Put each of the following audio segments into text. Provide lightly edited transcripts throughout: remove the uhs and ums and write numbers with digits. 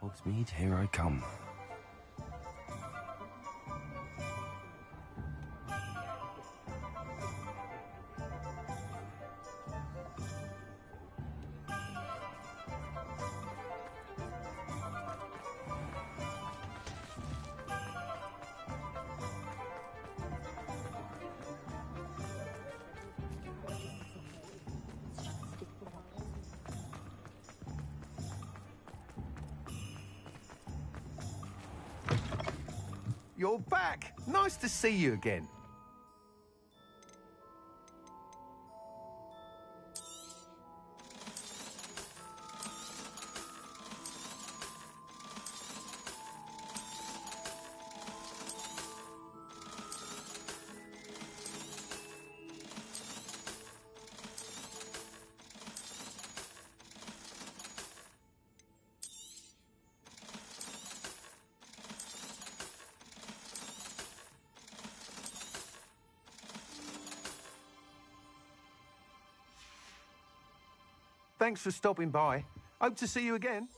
Hogsmeade, here I come. You're back! Nice to see you again. Thanks for stopping by. Hope to see you again.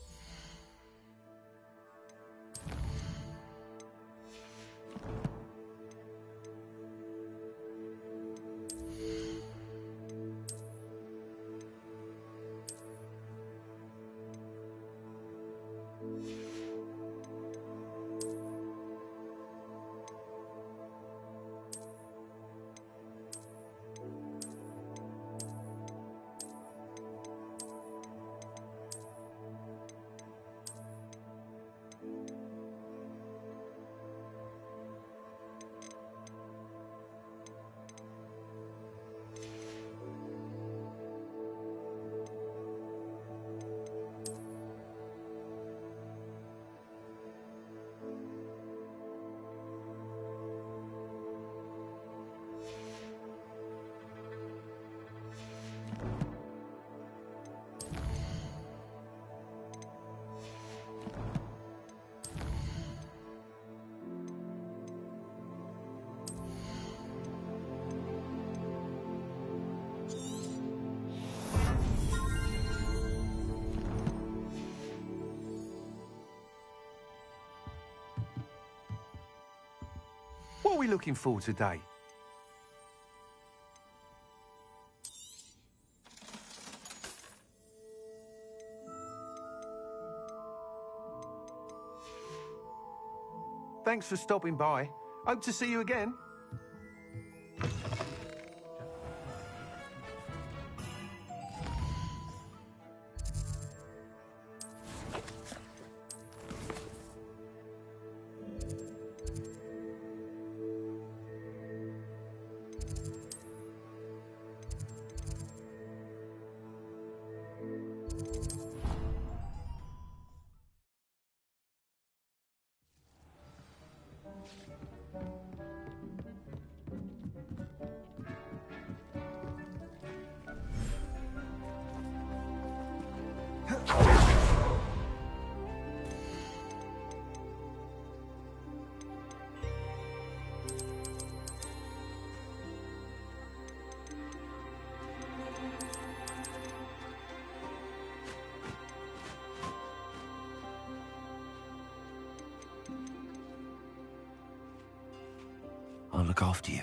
What are we looking for today? Thanks for stopping by. Hope to see you again. I'll look after you.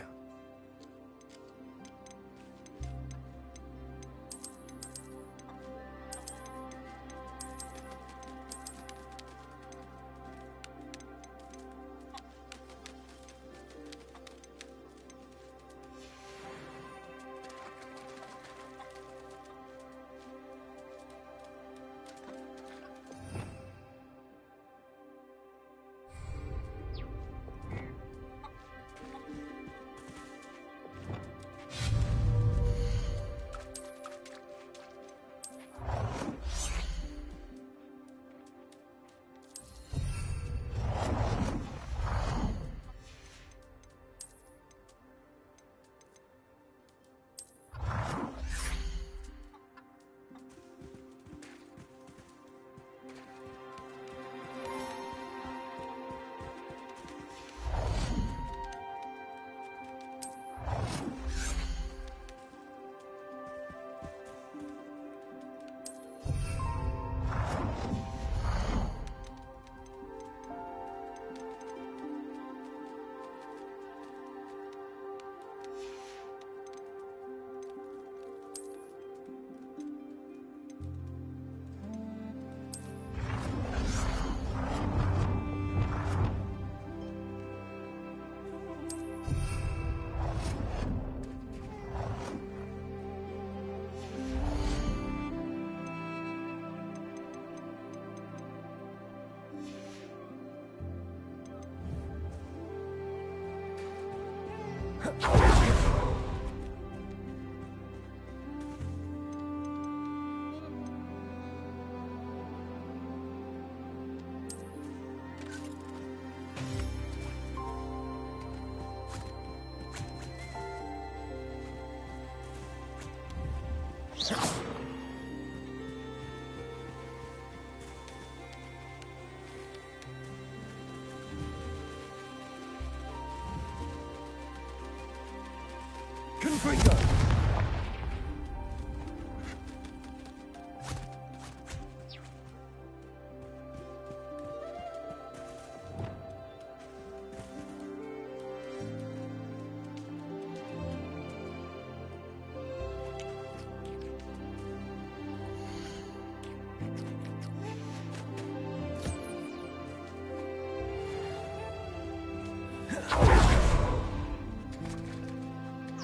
Confringo!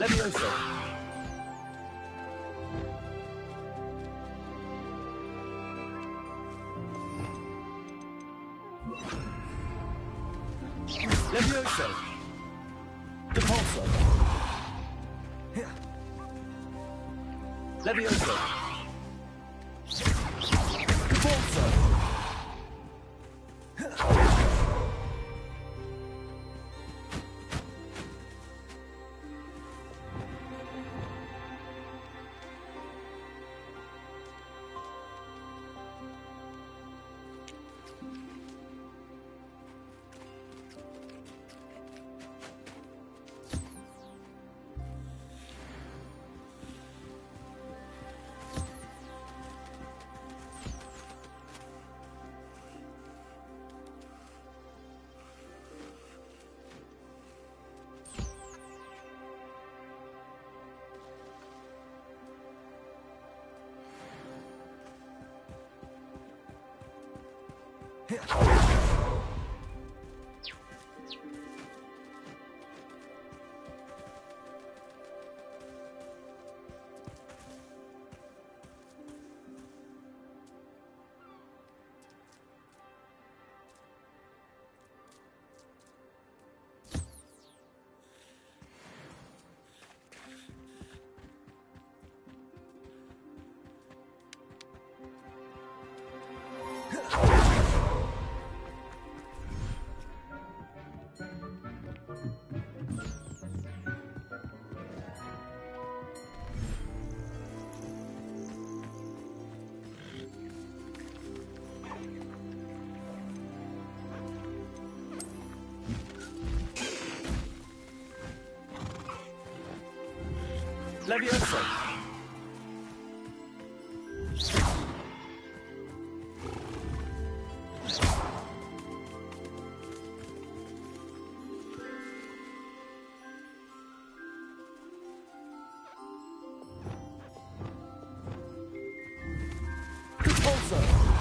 Levioso! Levioso! Depulso! Levioso! Depulso! Levioso! Depulso!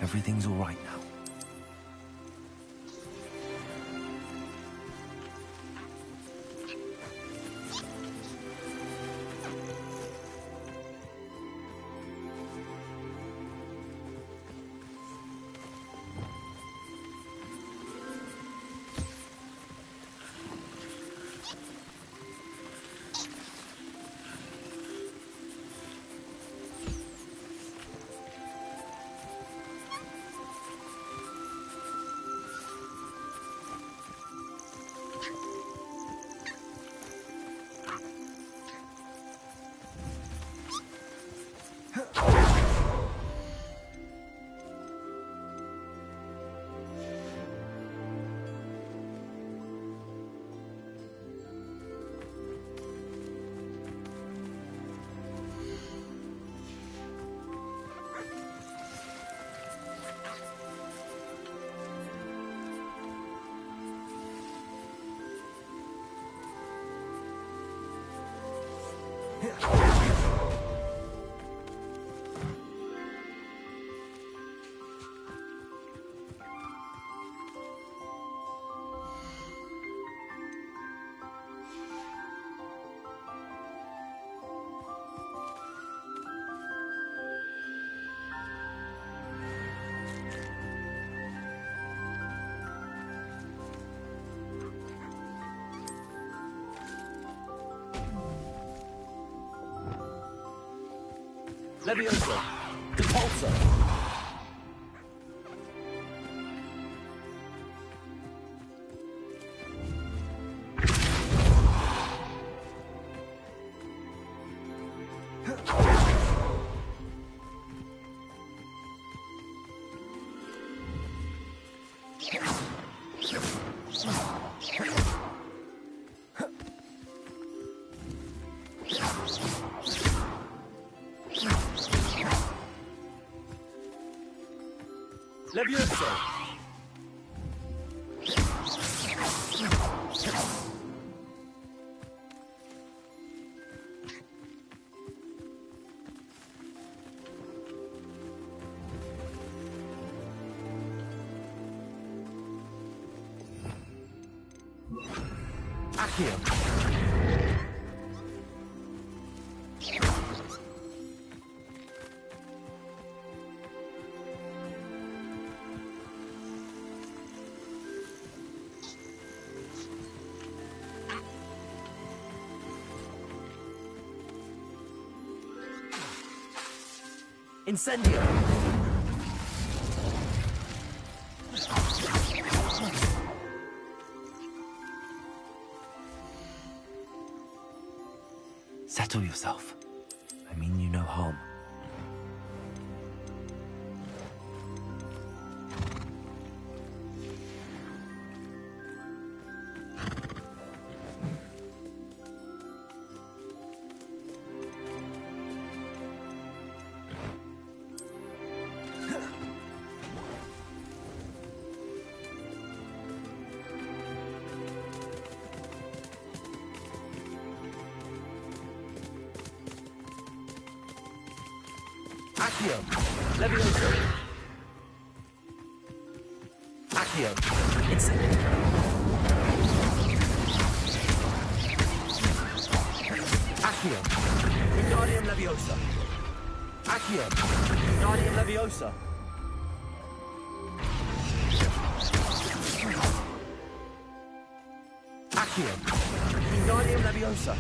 Everything's all right now. Leviosa. Repulsor. Leviosa. Accio. Incendio. Settle yourself. I mean you no harm. Accio. Leviosa. Accio. Incendio. Accio. Wingardium Leviosa. Accio. Wingardium Leviosa. Accio. Wingardium Leviosa.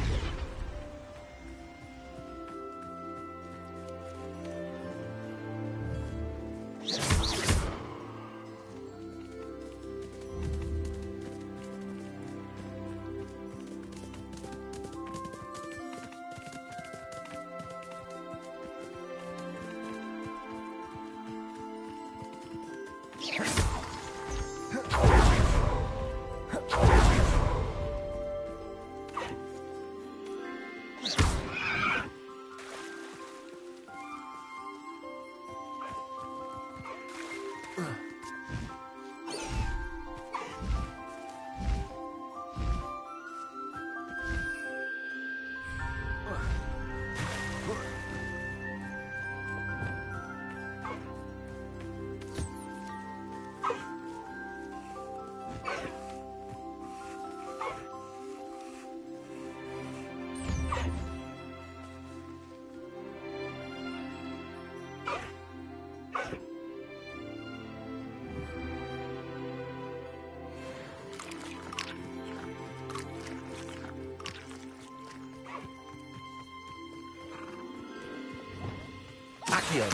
Accio.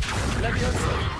Leviosa.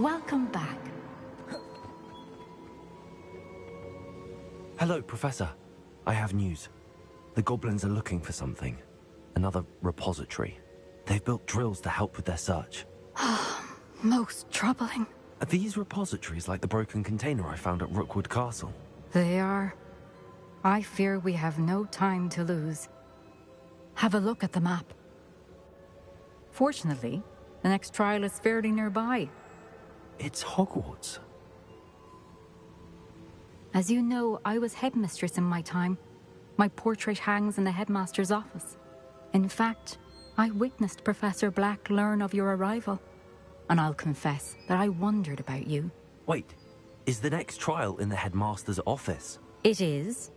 Welcome back. Hello, Professor. I have news. The goblins are looking for something. Another repository. They've built drills to help with their search. Most troubling. Are these repositories like the broken container I found at Rookwood Castle? They are. I fear we have no time to lose. Have a look at the map. Fortunately, the next trial is fairly nearby. It's Hogwarts. As you know, I was headmistress in my time. My portrait hangs in the headmaster's office. In fact, I witnessed Professor Black learn of your arrival. And I'll confess that I wondered about you. Wait, is the next trial in the headmaster's office? It is.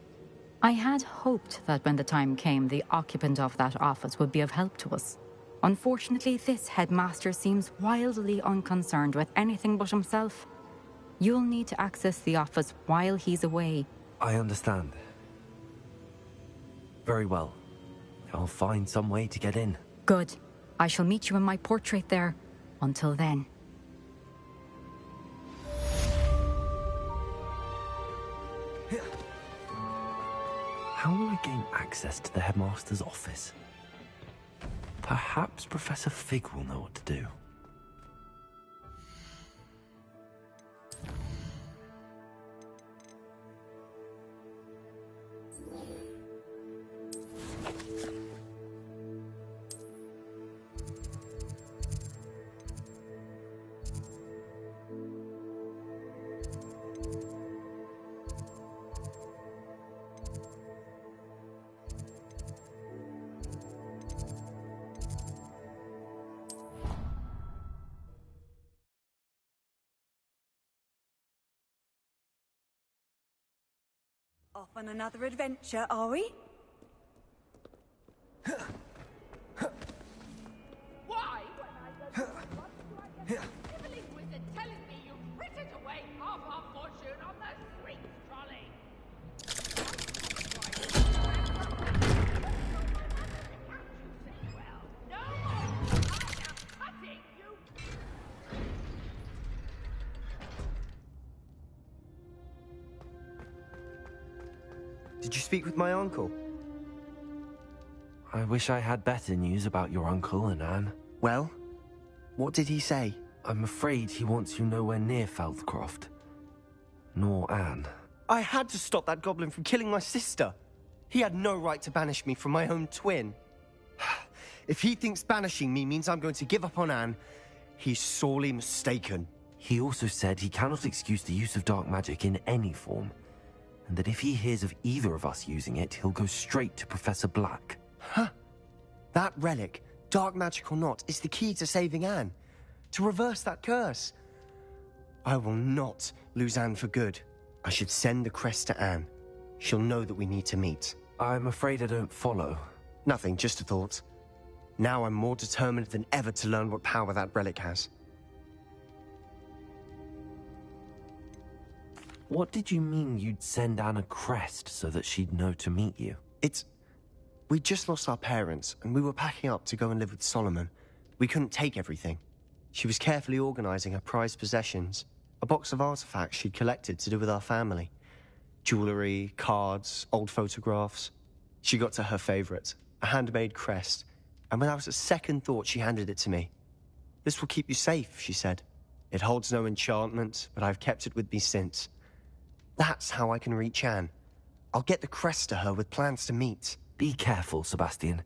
I had hoped that when the time came, the occupant of that office would be of help to us. Unfortunately, this headmaster seems wildly unconcerned with anything but himself. You'll need to access the office while he's away. I understand. Very well. I'll find some way to get in. Good. I shall meet you in my portrait there. Until then. How will I gain access to the headmaster's office? Perhaps Professor Fig will know what to do. Off on another adventure, are we? Why, when I go to Hogwarts, do I get a snivelling wizard telling me you frittered away half our fortune on the sweets trolley? Well, no more! I am cutting you! Did you speak with my uncle? I wish I had better news about your uncle and Anne. Well, what did he say? I'm afraid he wants you nowhere near Feldcroft. Nor Anne. I had to stop that goblin from killing my sister. He had no right to banish me from my own twin. If he thinks banishing me means I'm going to give up on Anne, he's sorely mistaken. He also said he cannot excuse the use of dark magic in any form, and that if he hears of either of us using it, he'll go straight to Professor Black. Huh? That relic, dark magic or not, is the key to saving Anne. To reverse that curse. I will not lose Anne for good. I should send the crest to Anne. She'll know that we need to meet. I'm afraid I don't follow. Nothing, just a thought. Now I'm more determined than ever to learn what power that relic has. What did you mean you'd send Anne a crest so that she'd know to meet you? We just lost our parents, and we were packing up to go and live with Solomon. We couldn't take everything. She was carefully organizing her prized possessions, a box of artifacts she'd collected to do with our family. Jewelry, cards, old photographs. She got to her favorite, a handmade crest, and without a second thought, she handed it to me. "This will keep you safe," she said. "It holds no enchantment, but I've kept it with me since. That's how I can reach Anne. I'll get the crest to her with plans to meet." Be careful, Sebastian.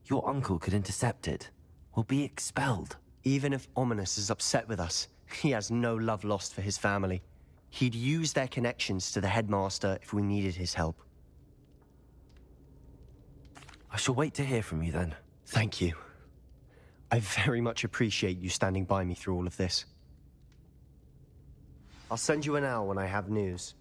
Your uncle could intercept it. We'll be expelled. Even if Ominous is upset with us, he has no love lost for his family. He'd use their connections to the headmaster if we needed his help. I shall wait to hear from you then. Thank you. I very much appreciate you standing by me through all of this. I'll send you an owl when I have news.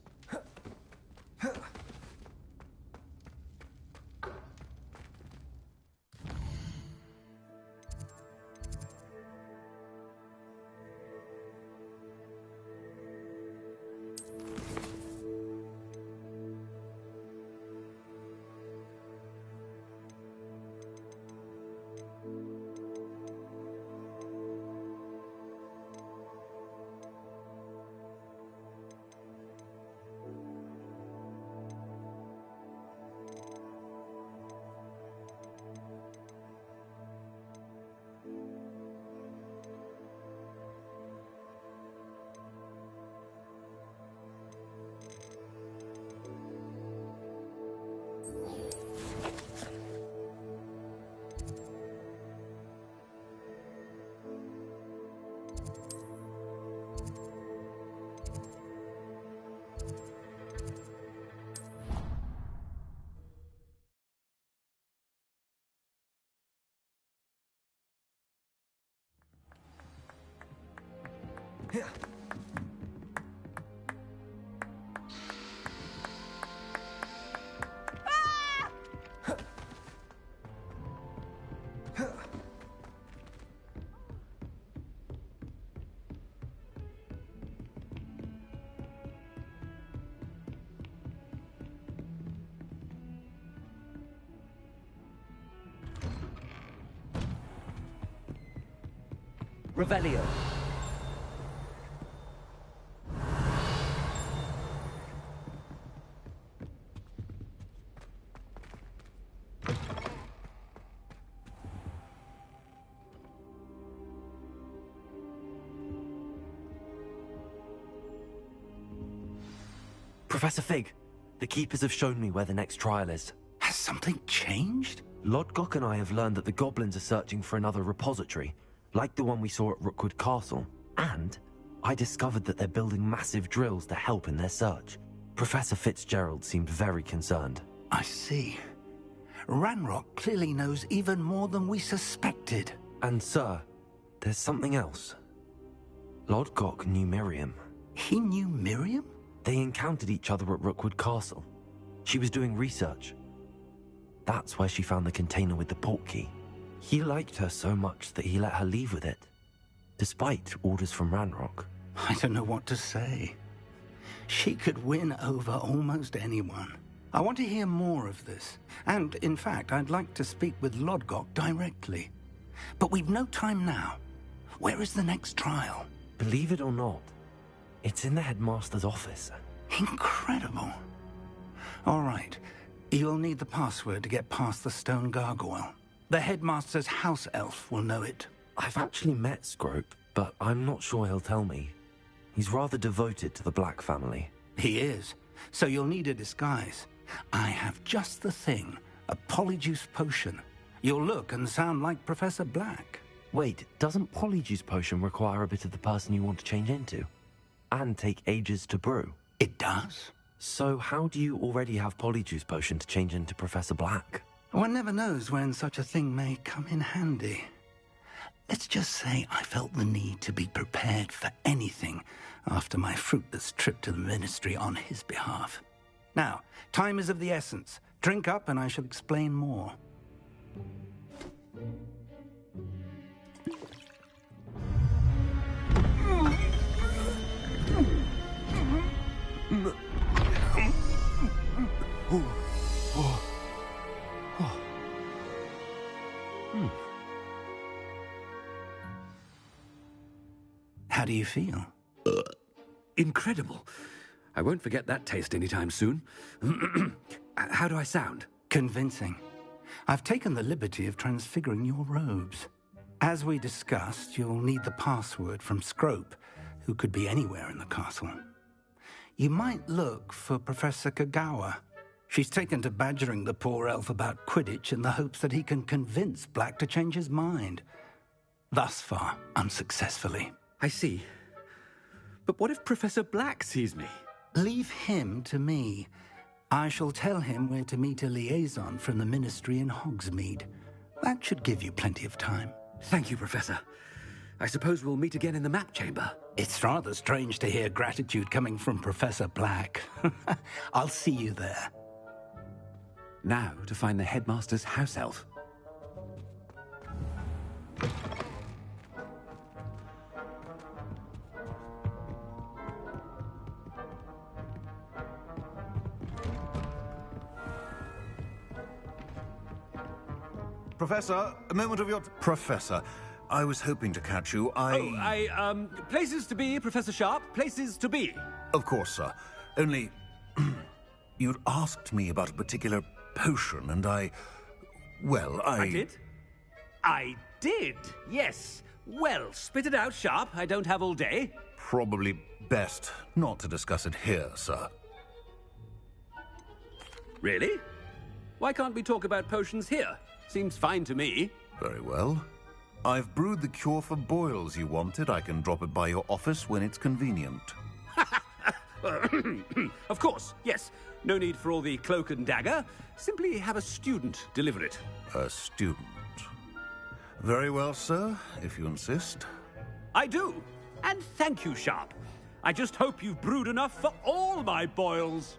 Revelio. Professor Fig, the Keepers have shown me where the next trial is. Has something changed? Lodgok and I have learned that the goblins are searching for another repository, like the one we saw at Rookwood Castle. And I discovered that they're building massive drills to help in their search. Professor Fitzgerald seemed very concerned. I see. Ranrock clearly knows even more than we suspected. And sir, there's something else. Lodgok knew Miriam. He knew Miriam? They encountered each other at Rookwood Castle. She was doing research. That's where she found the container with the portkey. He liked her so much that he let her leave with it, despite orders from Ranrock. I don't know what to say. She could win over almost anyone. I want to hear more of this. And, in fact, I'd like to speak with Lodgok directly. But we've no time now. Where is the next trial? Believe it or not, it's in the headmaster's office. Incredible. All right. You'll need the password to get past the stone gargoyle. The headmaster's house elf will know it. I've actually met Scrope, but I'm not sure he'll tell me. He's rather devoted to the Black family. He is. So you'll need a disguise. I have just the thing. A polyjuice potion. You'll look and sound like Professor Black. Wait, doesn't Polyjuice Potion require a bit of the person you want to change into? And take ages to brew? It does? So how do you already have Polyjuice Potion to change into Professor Black? One never knows when such a thing may come in handy. Let's just say I felt the need to be prepared for anything after my fruitless trip to the Ministry on his behalf. Now, time is of the essence. Drink up and I shall explain more. How do you feel? Incredible. I won't forget that taste anytime soon. How do I sound? Convincing. I've taken the liberty of transfiguring your robes. As we discussed, you'll need the password from Scrope, who could be anywhere in the castle. You might look for Professor Kagawa. She's taken to badgering the poor elf about Quidditch in the hopes that he can convince Black to change his mind. Thus far, unsuccessfully. I see. But what if Professor Black sees me? Leave him to me. I shall tell him where to meet a liaison from the Ministry in Hogsmeade. That should give you plenty of time. Thank you, Professor. I suppose we'll meet again in the map chamber. It's rather strange to hear gratitude coming from Professor Black. I'll see you there. Now to find the headmaster's house elf. Professor, a moment of your... Professor, I was hoping to catch you. Places to be, Professor Sharp. Places to be. Of course, sir. Only... you'd asked me about a particular potion, and I did? I did, yes. Well, spit it out, Sharp. I don't have all day. Probably best not to discuss it here, sir. Really? Why can't we talk about potions here? Seems fine to me. Very well. I've brewed the cure for boils you wanted. I can drop it by your office when it's convenient. Of course, yes. No need for all the cloak and dagger. Simply have a student deliver it. A student. Very well, sir, if you insist. I do. And thank you, Sharp. I just hope you've brewed enough for all my boils.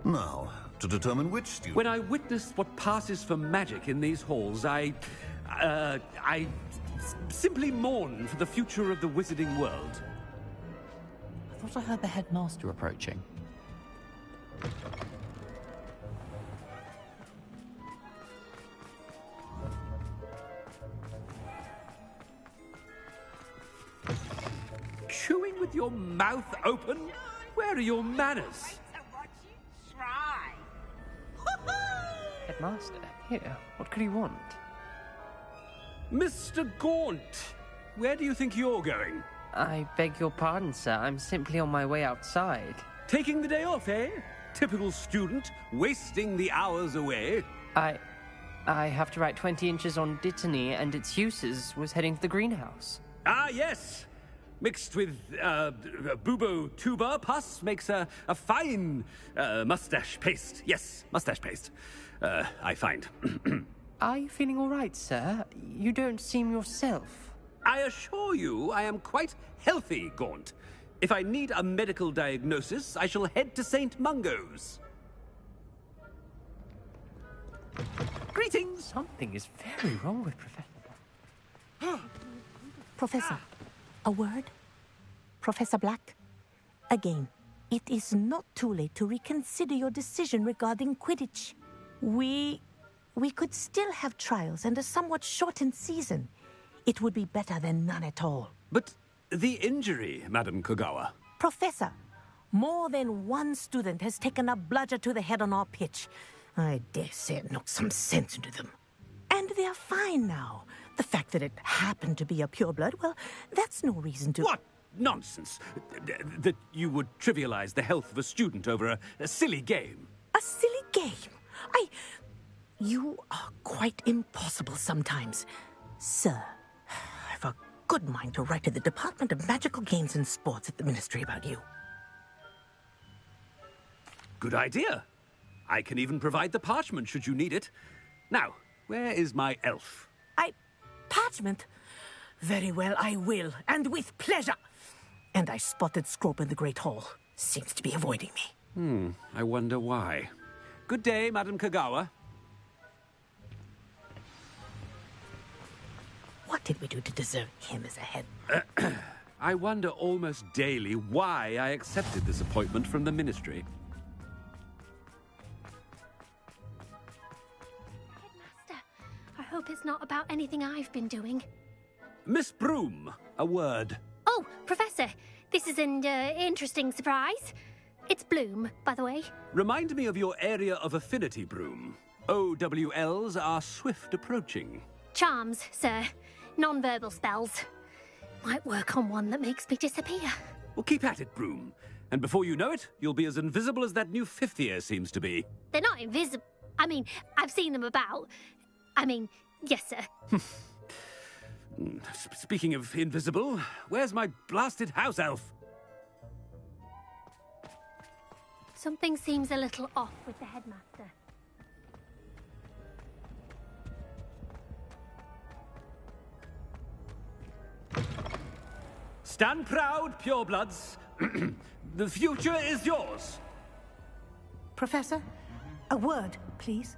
Now, to determine which student... When I witnessed what passes for magic in these halls, I simply mourn for the future of the wizarding world. I thought I heard the headmaster approaching. Chewing with your mouth open? Where are your manners? Headmaster, here, what could he want? Mr. Gaunt, where do you think you're going? I beg your pardon, sir. I'm simply on my way outside. Taking the day off, eh? Typical student, wasting the hours away. I have to write 20 inches on Dittany and its uses. Was heading to the greenhouse. Ah, yes. Mixed with bubo tuber pus makes a fine mustache paste. Yes, mustache paste. I find. Are you feeling all right, sir? You don't seem yourself. I assure you I am quite healthy, Gaunt. If I need a medical diagnosis, I shall head to St. Mungo's. Greetings! Something is very wrong with Professor... Professor, a word? Professor Black? Again, it is not too late to reconsider your decision regarding Quidditch. We could still have trials and a somewhat shortened season. It would be better than none at all. But the injury, Madam Kogawa. Professor, more than one student has taken a bludger to the head on our pitch. I dare say it knocked some sense into them. And they're fine now. The fact that it happened to be a pureblood, well, that's no reason to... What nonsense! That you would trivialize the health of a student over a silly game. A silly game? You are quite impossible sometimes. Sir, I've a good mind to write to the Department of Magical Games and Sports at the Ministry about you. Good idea. I can even provide the parchment should you need it. Now, where is my elf? Parchment? Very well, I will, and with pleasure. And I spotted Scrope in the Great Hall. Seems to be avoiding me. I wonder why. Good day, Madam Kogawa. What did we do to deserve him as a head? I wonder almost daily why I accepted this appointment from the Ministry. I hope it's not about anything I've been doing. Miss Broom, a word. Oh, Professor, this is an interesting surprise. It's Bloom, by the way. Remind me of your area of affinity, Broom. OWLs are swift approaching. Charms, sir. Non-verbal spells. Might work on one that makes me disappear. Well, keep at it, Broom. And before you know it, you'll be as invisible as that new fifth year seems to be. They're not invisible. I mean, I've seen them about. Yes, sir. Speaking of invisible, where's my blasted house elf? Something seems a little off with the headmaster. Stand proud, purebloods. The future is yours. Professor, a word, please.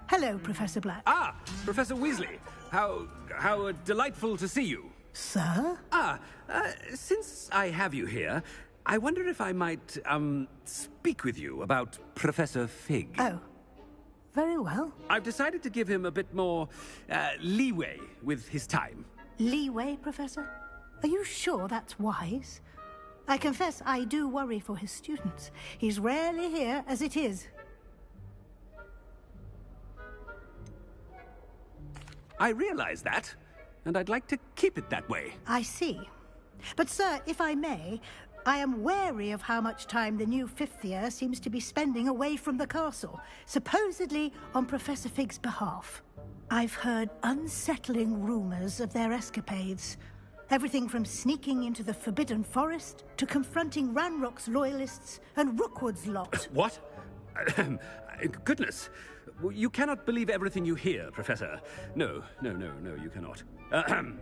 Hello, Professor Black. Ah, Professor Weasley. How delightful to see you. Sir? Since I have you here, I wonder if I might, speak with you about Professor Fig. Oh, very well. I've decided to give him a bit more, leeway with his time. Leeway, Professor? Are you sure that's wise? I confess I do worry for his students. He's rarely here as it is. I realize that, and I'd like to keep it that way. I see. But, sir, if I may, I am wary of how much time the new fifth year seems to be spending away from the castle, supposedly on Professor Fig's behalf. I've heard unsettling rumors of their escapades. Everything from sneaking into the Forbidden Forest to confronting Ranrock's loyalists and Rookwood's lot. What? Goodness. You cannot believe everything you hear, Professor. No, you cannot.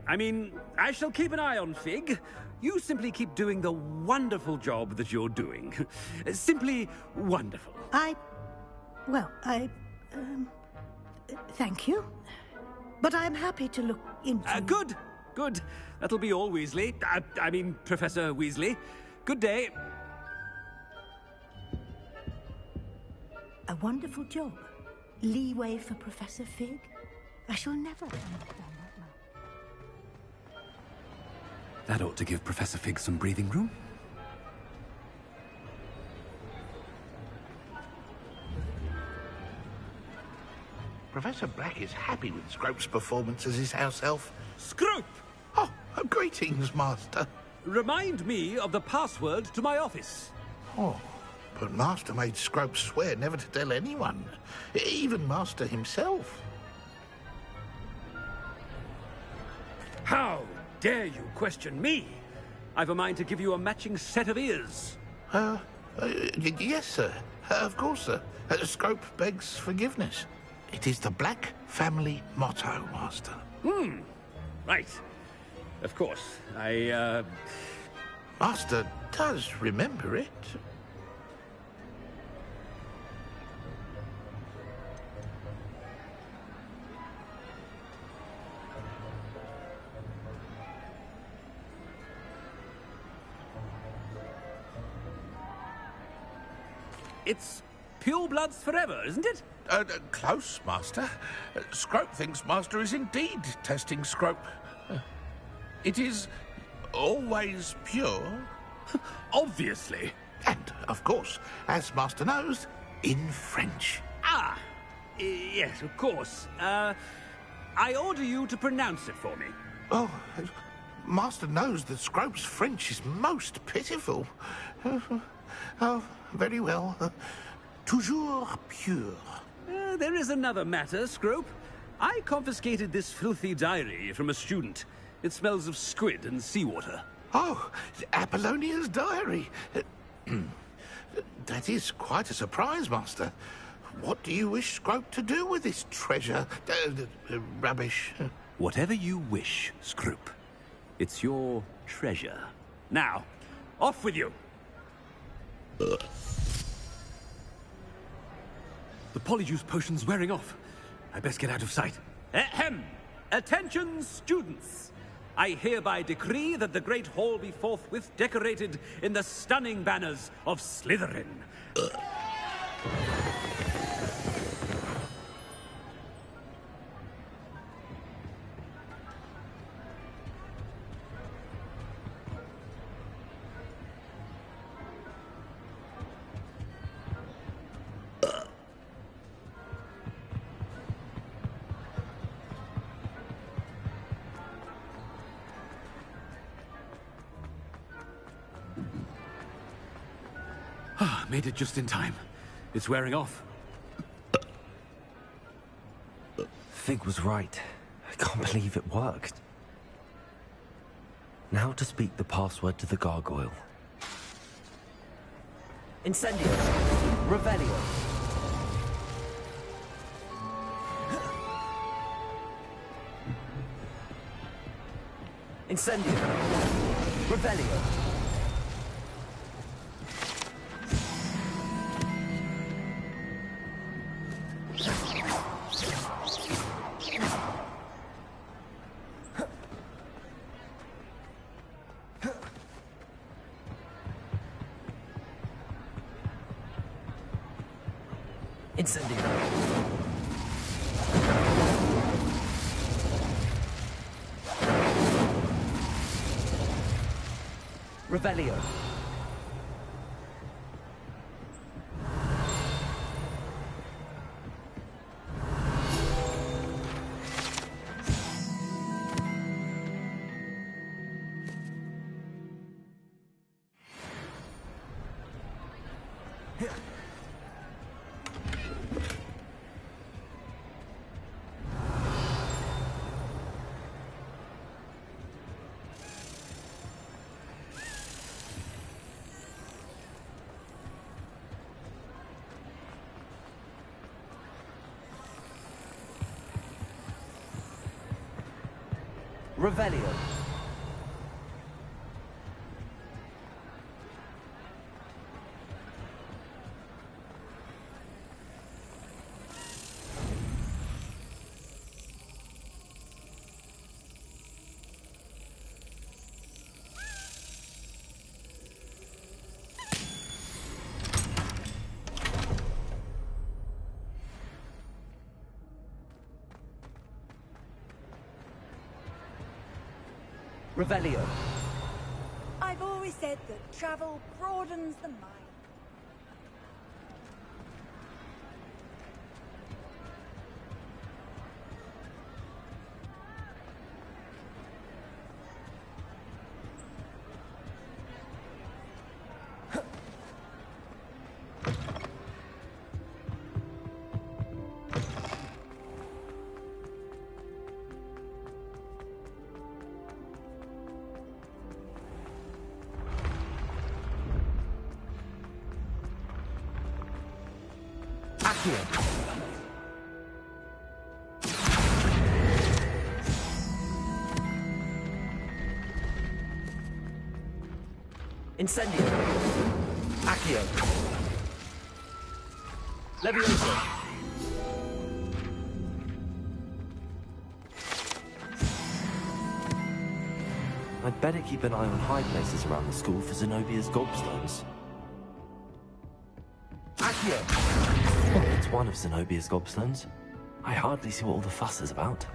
I mean, I shall keep an eye on Fig. You simply keep doing the wonderful job that you're doing. Simply wonderful. Thank you. But I'm happy to look into... Good. That'll be all, Weasley. I mean, Professor Weasley. Good day. A wonderful job. Leeway for Professor Fig. I shall never understand that now. That ought to give Professor Fig some breathing room. Professor Black is happy with Scrope's performance as his house elf. Scrope! Oh, greetings, Master. Remind me of the password to my office. Oh, but Master made Scrope swear never to tell anyone, even Master himself. How dare you question me? I've a mind to give you a matching set of ears. Yes, sir. Of course, sir. Scrope begs forgiveness. It is the Black family motto, Master. Right. Of course. Master does remember it. It's pure bloods forever, isn't it? Close, Master. Scrope thinks Master is indeed testing Scrope. It is always pure. Obviously. And, of course, as Master knows, in French. Yes, of course. I order you to pronounce it for me. Oh, Master knows that Scrope's French is most pitiful. Oh, very well. Toujours pure. There is another matter, Scrope. I confiscated this filthy diary from a student. It smells of squid and seawater. Oh, Apollonia's diary. That is quite a surprise, Master. What do you wish Scrope to do with this treasure? Rubbish. Whatever you wish, Scrope. It's your treasure. Now, off with you. The polyjuice potion's wearing off. I best get out of sight. Ahem! Attention, students! I hereby decree that the Great Hall be forthwith decorated in the stunning banners of Slytherin. Made it just in time. It's wearing off. Fig was right. I can't believe it worked. Now to speak the password to the gargoyle. Incendio. Revelio. Incendio. Revelio. Incendio. Revelio. Revelio. Revelio. I've always said that travel broadens the mind. Incendio. Accio. Levioso. I'd better keep an eye on high places around the school for Zenobia's gobstones. Accio. Oh, it's one of Zenobia's gobstones. I hardly see what all the fuss is about.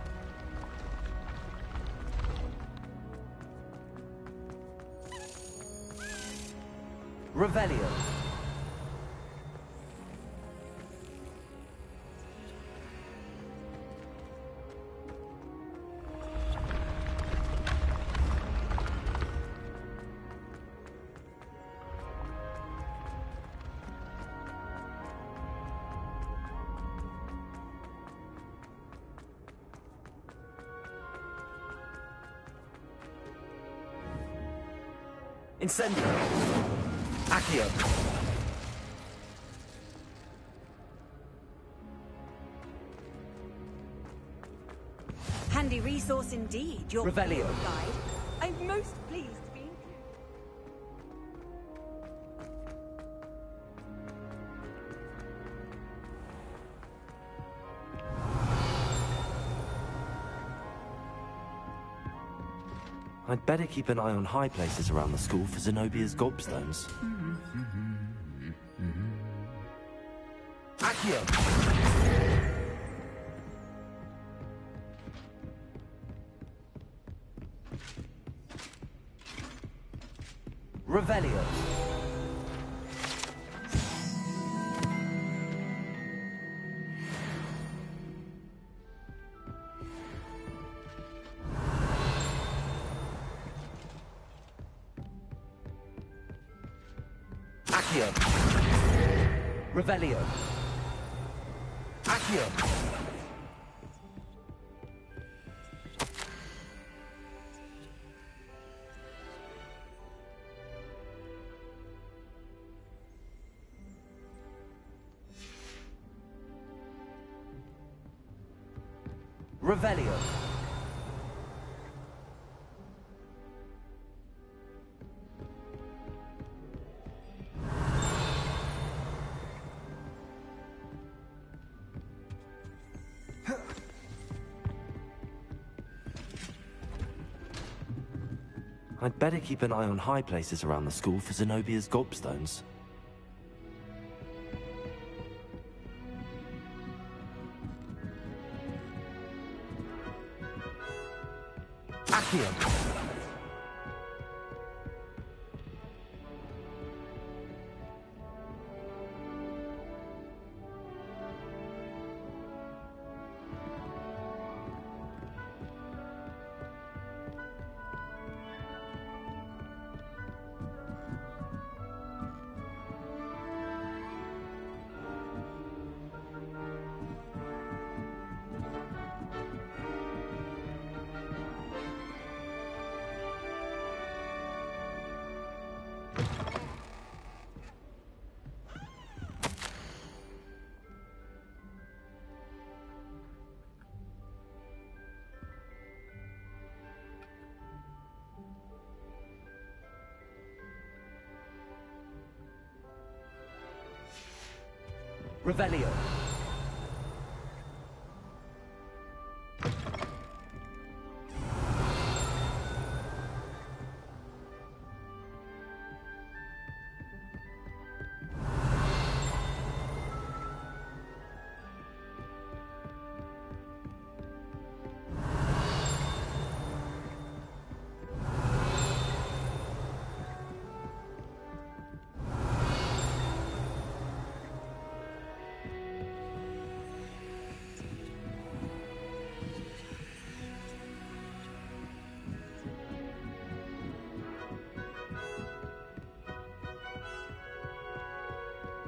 Revelio. Incendio. Accio. Handy resource indeed, your Revelio. field guide. I'm most pleased to be included. I'd better keep an eye on high places around the school for Zenobia's gobstones. Accio. Revelio. Accio. Revelio. Accio. Revelio. I'd better keep an eye on high places around the school for Zenobia's gobstones. Accio. Revelio.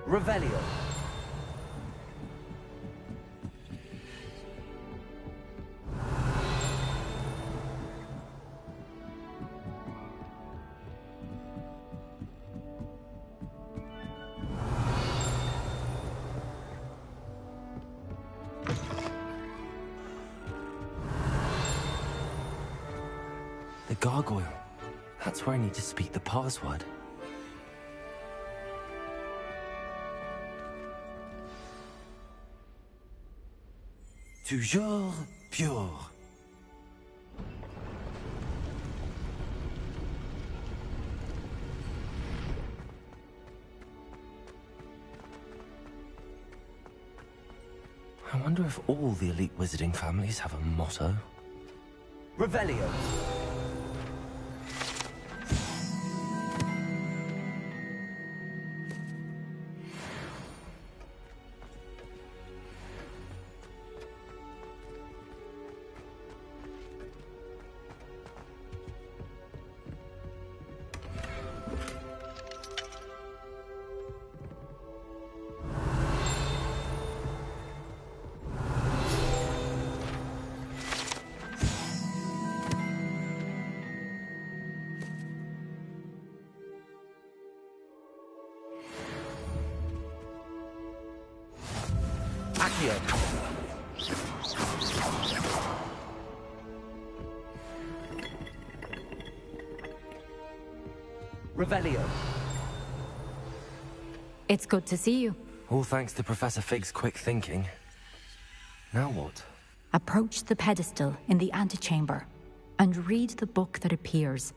Revelio. The gargoyle. That's where I need to speak the password. Toujours pure. I wonder if all the elite wizarding families have a motto. Revelio. Revelio. It's good to see you. All thanks to Professor Fig's quick thinking. Now what? Approach the pedestal in the antechamber and read the book that appears.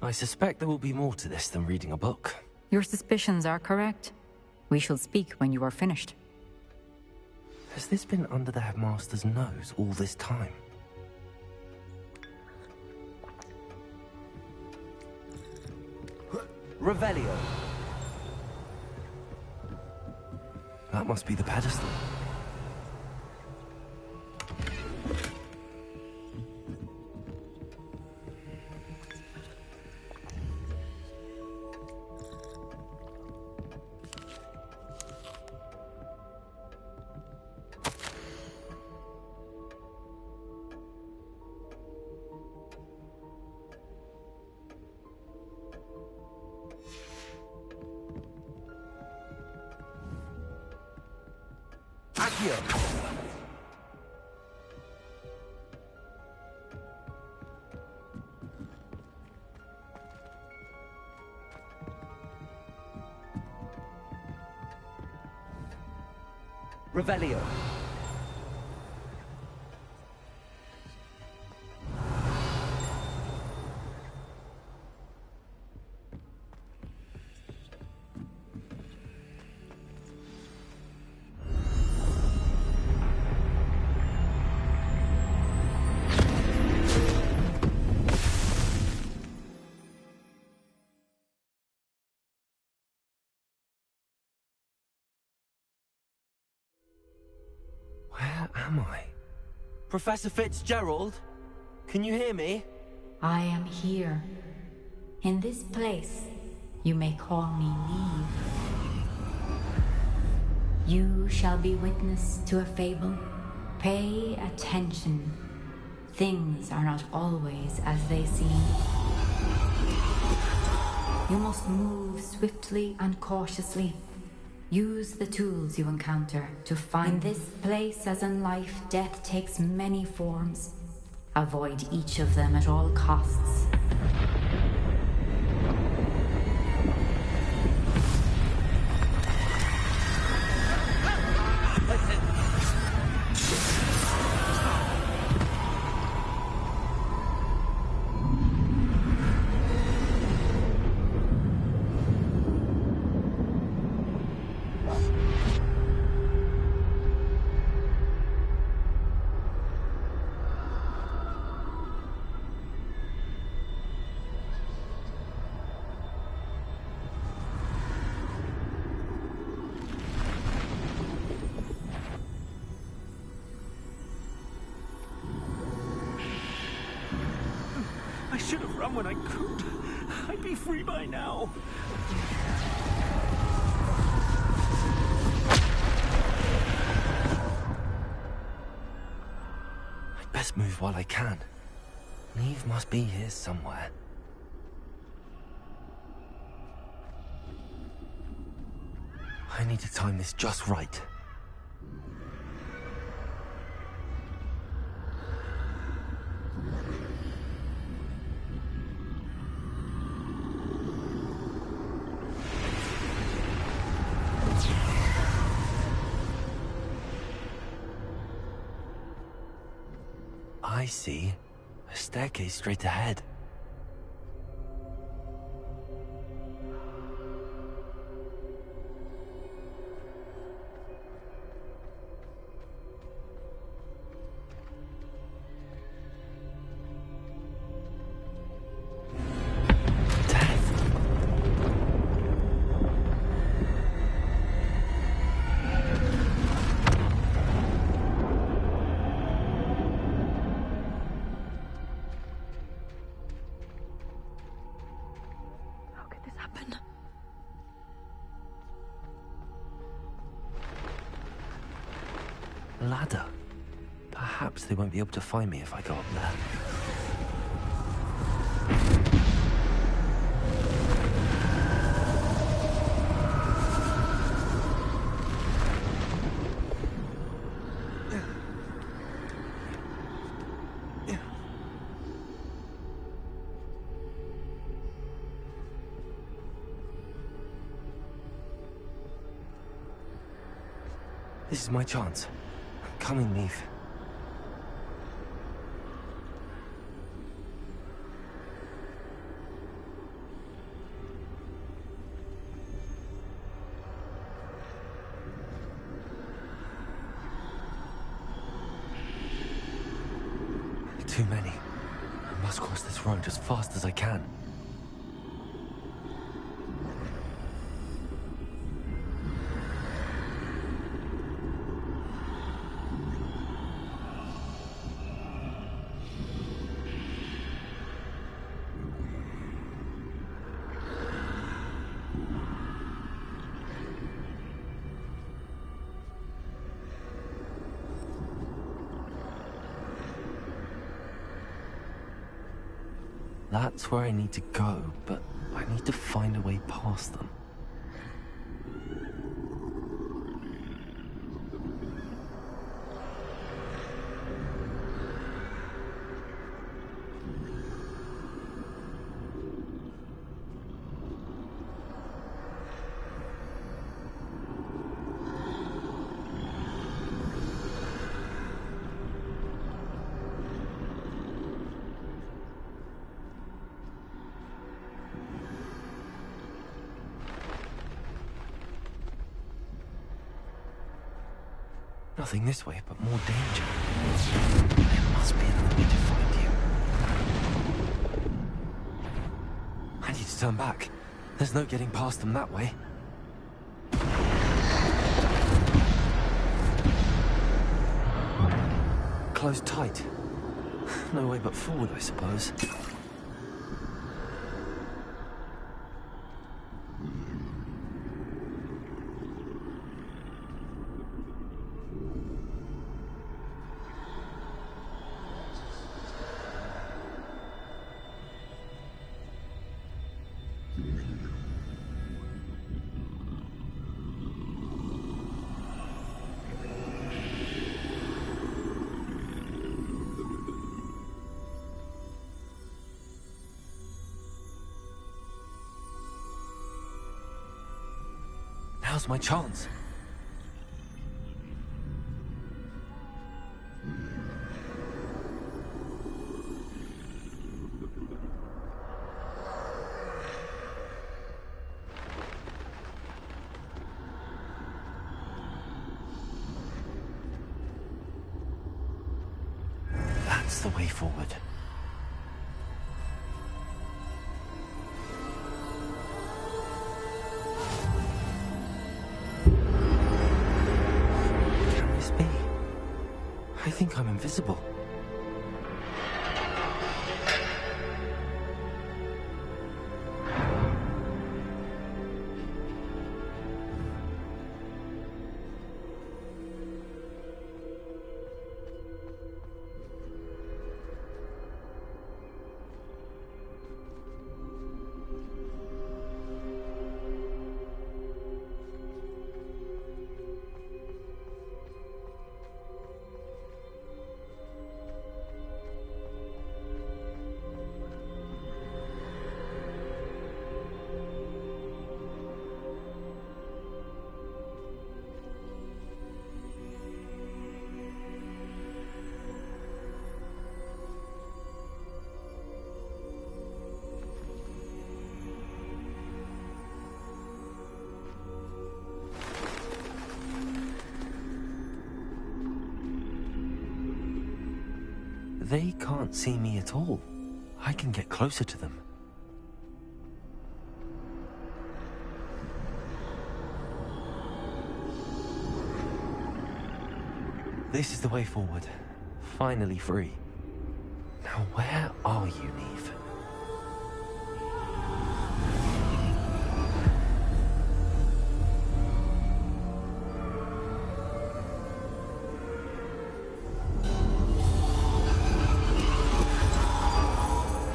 I suspect there will be more to this than reading a book. Your suspicions are correct. We shall speak when you are finished. Has this been under the headmaster's nose all this time? Revelio. That must be the pedestal. Revelio. Where am I? Professor Fitzgerald? Can you hear me? I am here. In this place, you may call me Neve. You shall be witness to a fable. Pay attention. Things are not always as they seem. You must move swiftly and cautiously. Use the tools you encounter to find. In this place, as in life, death takes many forms. Avoid each of them at all costs. should have run when I could. I'd be free by now. I'd best move while I can. Neve must be here somewhere. I need to time this just right. I see. A staircase straight ahead. Ladder. Perhaps they won't be able to find me if I go up there. This is my chance. Coming, Neve. Too many. I must cross this road as fast as I can. That's where I need to go, but I need to find a way past them. Nothing this way, but more danger. There must be another way to find you. I need to turn back. There's no getting past them that way. Closed tight. No way but forward, I suppose. Now's my chance. That's the way forward. I think I'm invisible. They can't see me at all. I can get closer to them. This is the way forward. Finally free. Now where are you, Neve?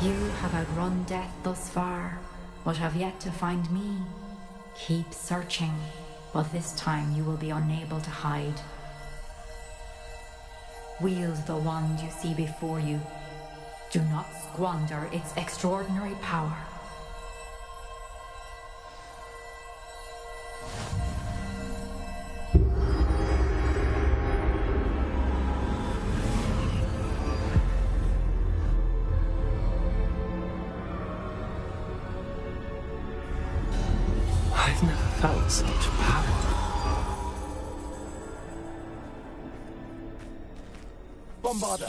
You have outrun death thus far, but have yet to find me. Keep searching, but this time you will be unable to hide. Wield the wand you see before you. Do not squander its extraordinary power. I've never felt such power. Bombarder!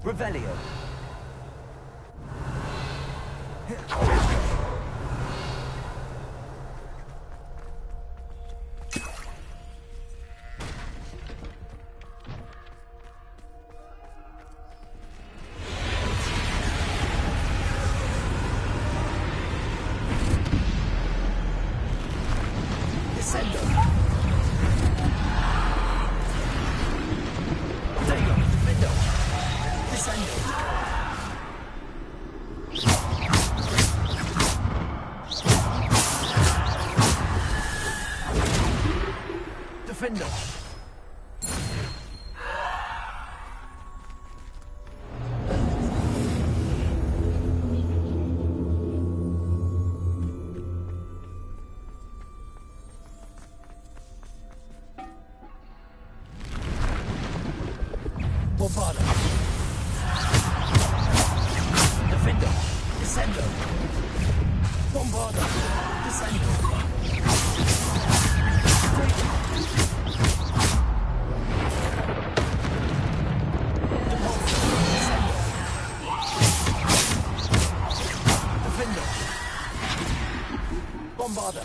Revelio. Defender! Bombarder! Defender! Descender! Bombarder! Descender! Bombarder!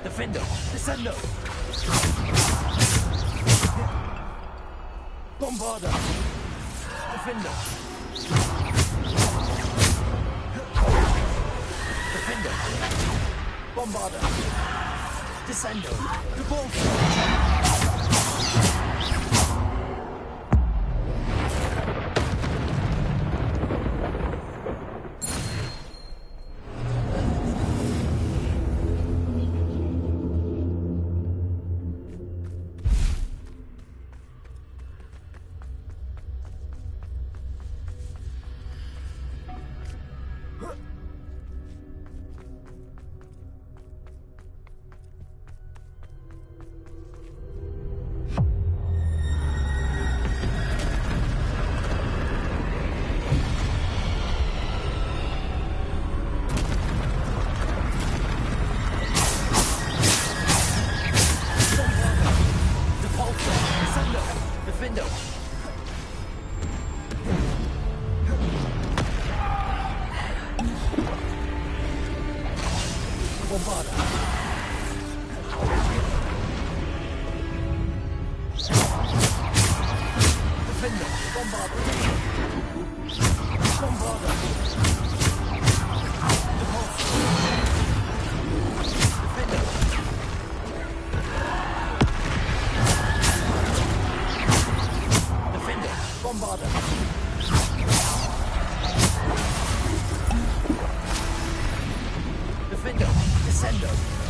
Defender! Descendo! Bombarder! Defender! Defender! Bombarder! Descendo! Defender! Descendo!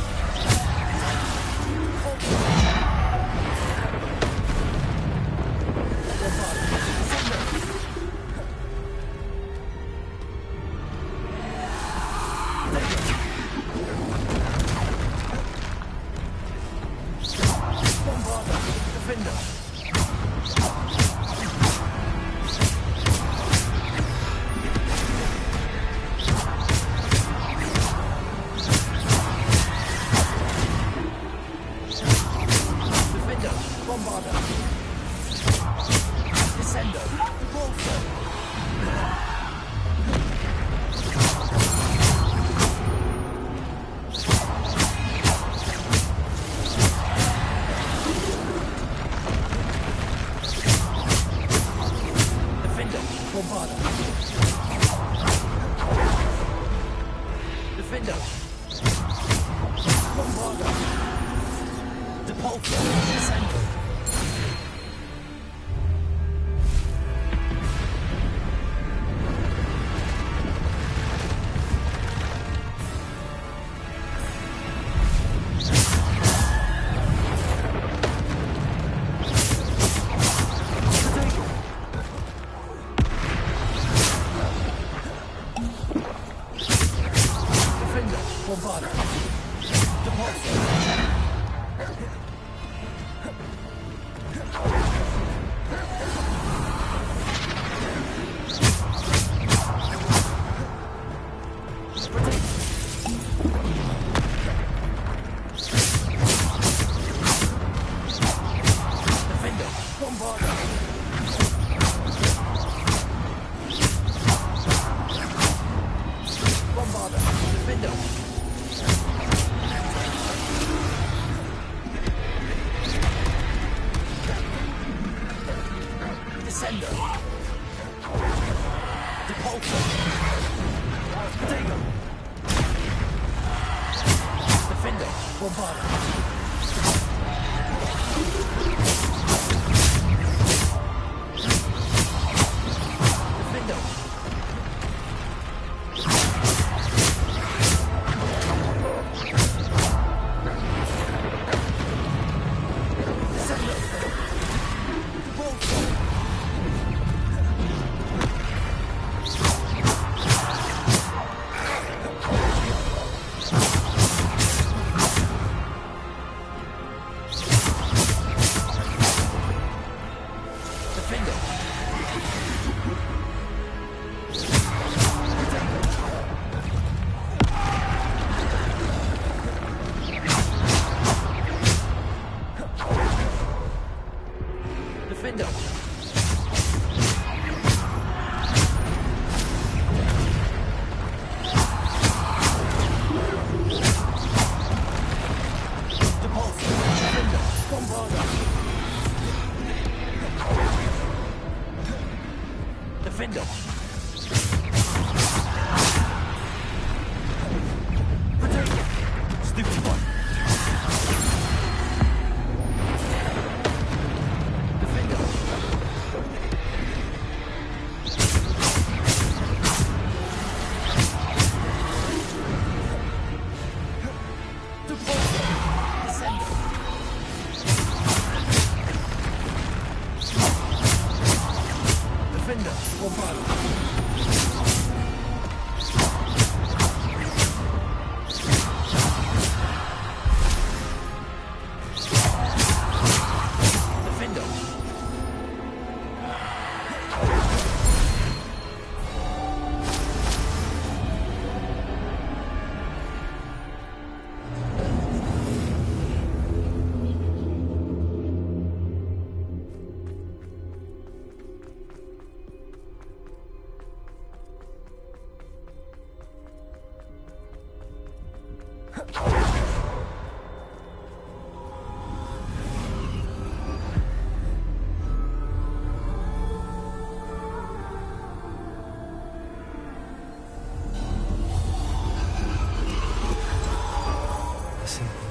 Defender. Bombarder. Depulso. Descendo.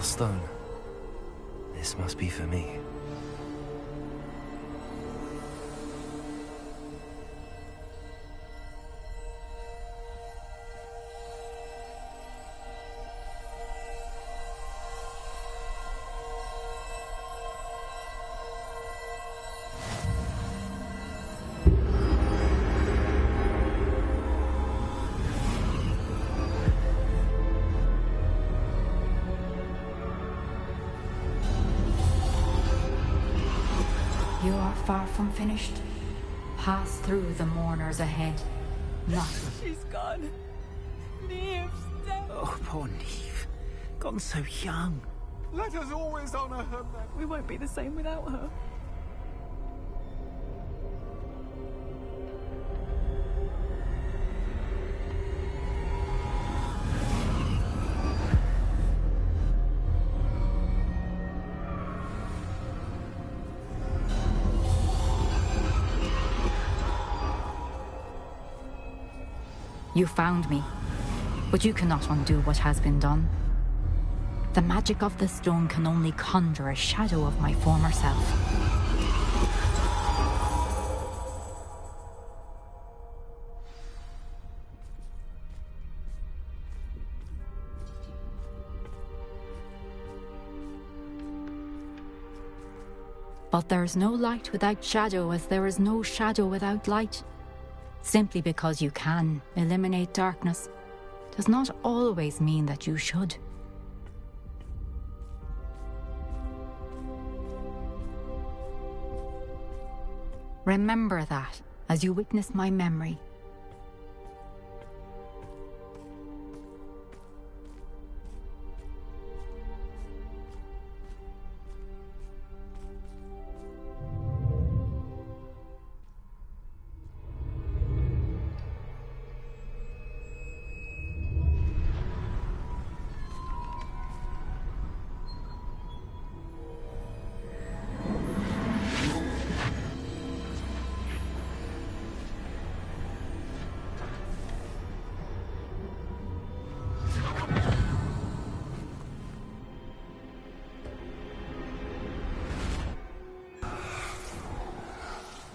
Stone. This must be for me. You are far from finished. Pass through the mourners ahead. Not. She's gone. Neve's dead. Oh, poor Neve. Gone so young. Let us always honor her memory. We won't be the same without her. You found me. But you cannot undo what has been done. The magic of the stone can only conjure a shadow of my former self. But there is no light without shadow, as there is no shadow without light. Simply because you can eliminate darkness does not always mean that you should. Remember that as you witness my memory.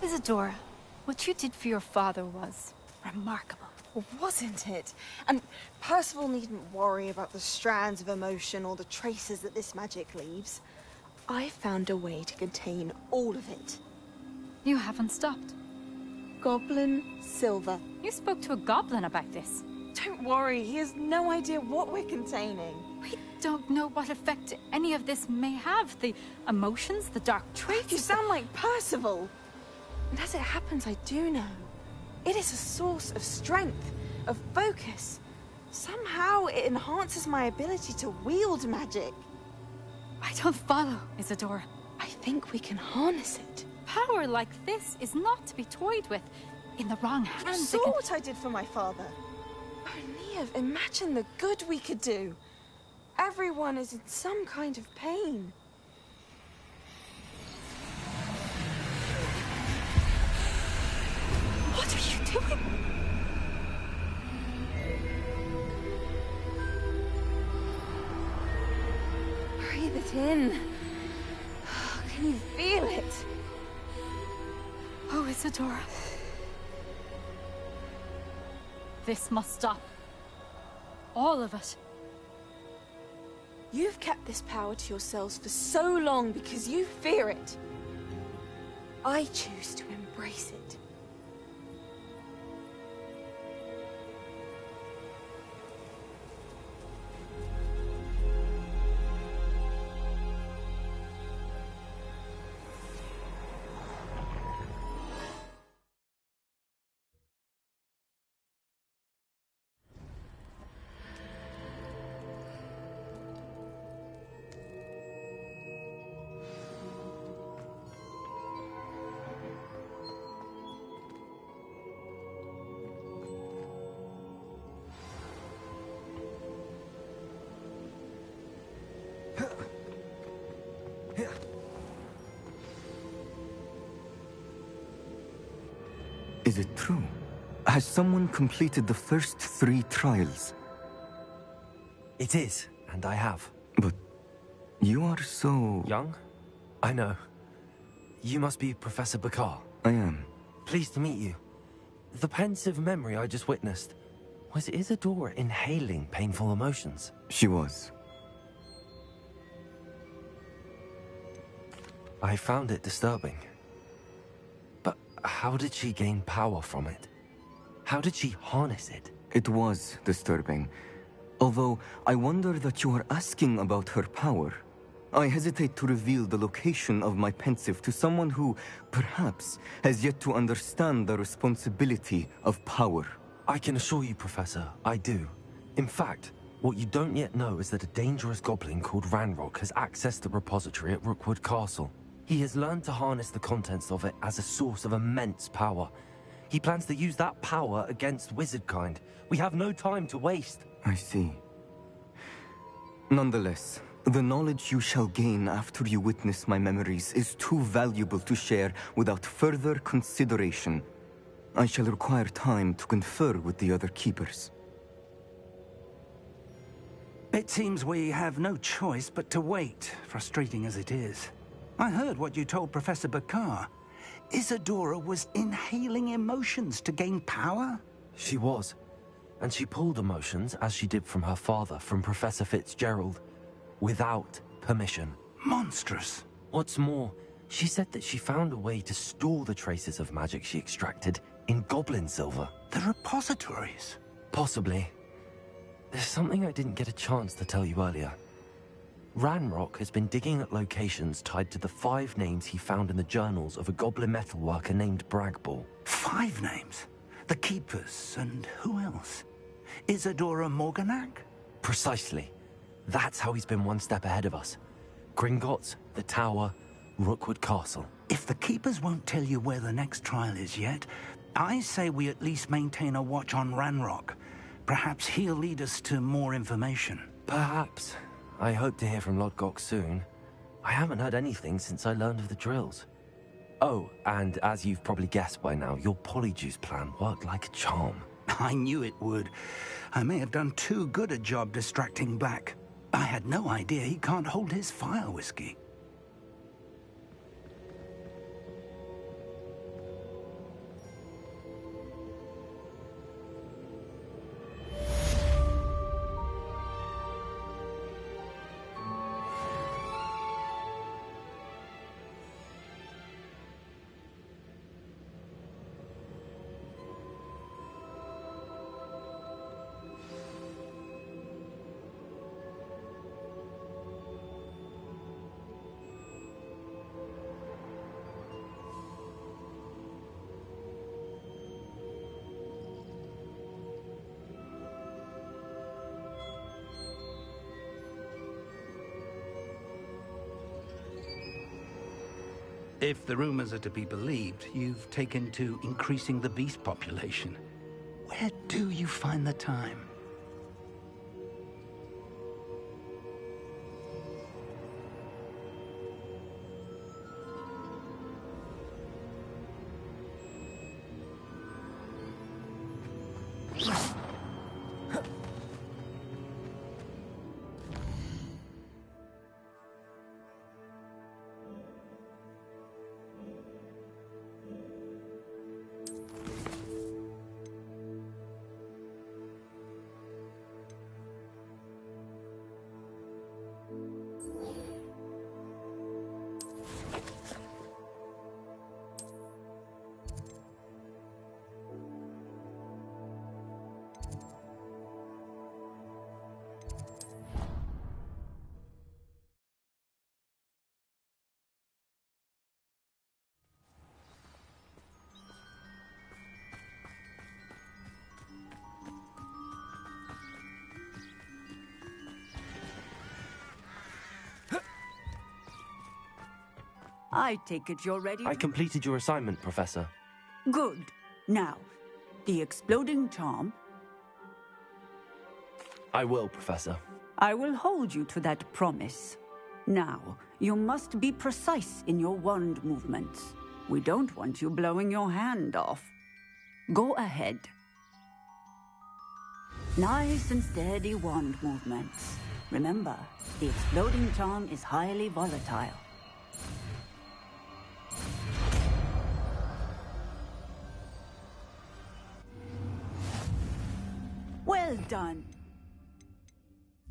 Isadora, what you did for your father was remarkable. Well, wasn't it? And Percival needn't worry about the strands of emotion or the traces that this magic leaves. I found a way to contain all of it. You haven't stopped. Goblin Silver. You spoke to a goblin about this. Don't worry, he has no idea what we're containing. We don't know what effect any of this may have. The emotions, the dark traits. You sound like Percival. And as it happens, I do know. It is a source of strength, of focus. Somehow it enhances my ability to wield magic. I don't follow, Isadora. I think we can harness it. Power like this is not to be toyed with. In the wrong hands, You saw what I did for my father. Oh, Neve, imagine the good we could do. Everyone is in some kind of pain. What are you doing? Breathe it in. Can you feel it? Oh, Isadora. This must stop. All of it. You've kept this power to yourselves for so long because you fear it. I choose to embrace it. Is it true? Has someone completed the first 3 trials? It is, and I have. But you are so... young? I know. You must be Professor Bakar. I am. Pleased to meet you. The pensive memory I just witnessed, was Isadora inhaling painful emotions? She was. I found it disturbing. But how did she gain power from it? How did she harness it? It was disturbing. Although, I wonder that you are asking about her power. I hesitate to reveal the location of my pensive to someone who, perhaps, has yet to understand the responsibility of power. I can assure you, Professor, I do. In fact, what you don't yet know is that a dangerous goblin called Ranrock has accessed the repository at Rookwood Castle. He has learned to harness the contents of it as a source of immense power. He plans to use that power against wizardkind. We have no time to waste. I see. Nonetheless, the knowledge you shall gain after you witness my memories is too valuable to share without further consideration. I shall require time to confer with the other keepers. It seems we have no choice but to wait, frustrating as it is. I heard what you told Professor Bakar. Isadora was inhaling emotions to gain power? She was. And she pulled emotions, as she did from her father, from Professor Fitzgerald, without permission. Monstrous. What's more, she said that she found a way to store the traces of magic she extracted in goblin silver. The repositories? Possibly. There's something I didn't get a chance to tell you earlier. Ranrock has been digging at locations tied to the 5 names he found in the journals of a goblin metalworker named Bragball. 5 names? The Keepers, and who else? Isadora Morganac? Precisely. That's how he's been one step ahead of us. Gringotts, the Tower, Rookwood Castle. If the Keepers won't tell you where the next trial is yet, I say we at least maintain a watch on Ranrock. Perhaps he'll lead us to more information. Perhaps. I hope to hear from Lodgok soon. I haven't heard anything since I learned of the drills. Oh, and as you've probably guessed by now, your Polyjuice plan worked like a charm. I knew it would. I may have done too good a job distracting Black. I had no idea he can't hold his fire whiskey. If the rumors are to be believed, you've taken to increasing the beast population. Where do you find the time? I take it you're ready? I completed your assignment, Professor. Good. Now, the exploding charm. I will, Professor. I will hold you to that promise. Now, you must be precise in your wand movements. We don't want you blowing your hand off. Go ahead. Nice and steady wand movements. Remember, the exploding charm is highly volatile. Well done.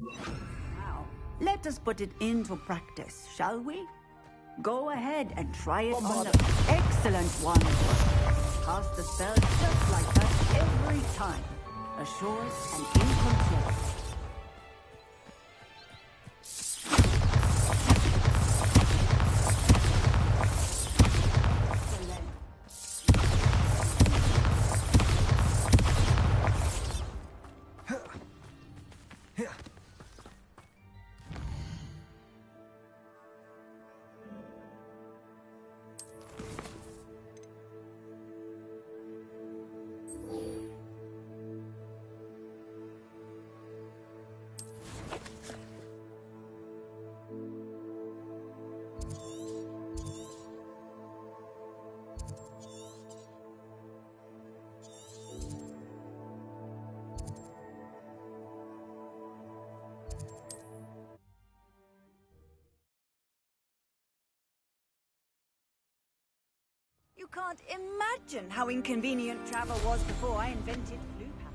Now, let us put it into practice, shall we? Go ahead and try it on the excellent one. Cast the spell just like that every time. Assured and in control. You can't imagine how inconvenient travel was before I invented blue power.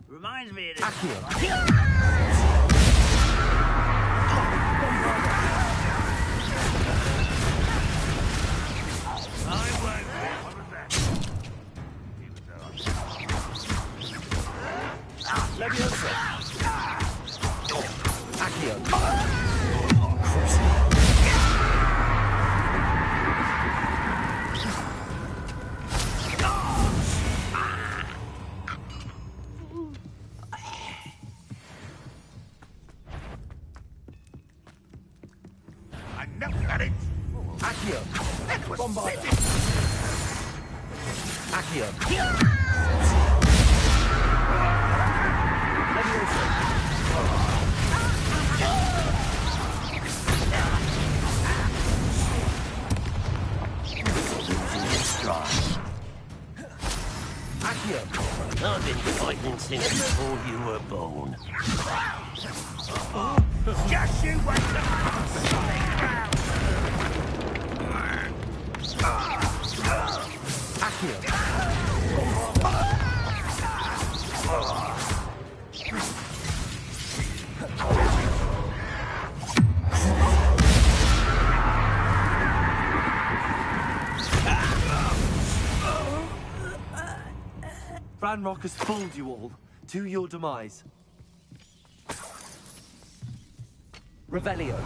Reminds me of this. I've been fighting since before you were born. Just you wait till I'm solid ground. Ranrock has fooled you all, to your demise. Revelio.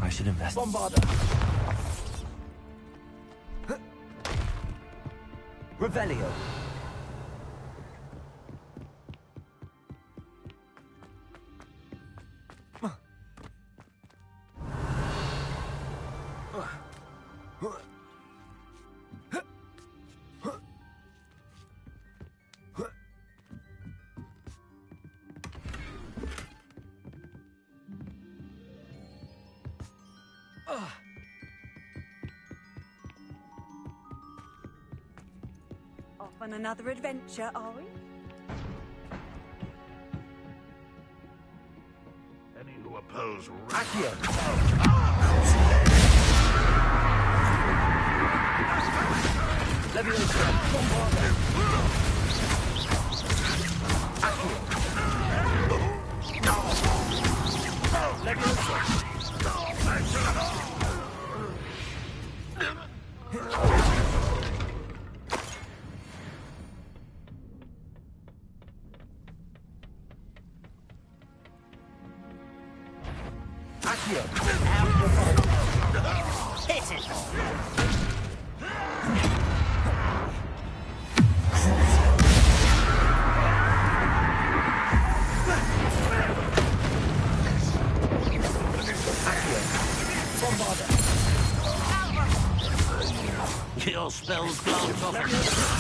I should invest. Bombarder. Revelio. Off on another adventure, are we? Any who oppose Your spells glance off.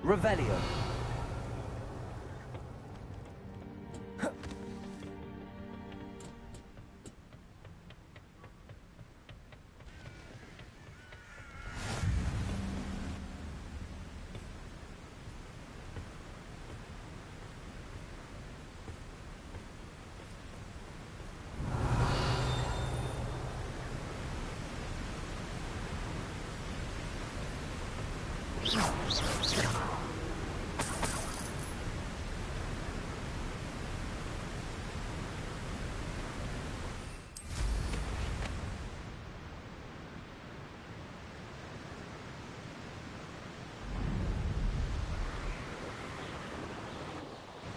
Revelio.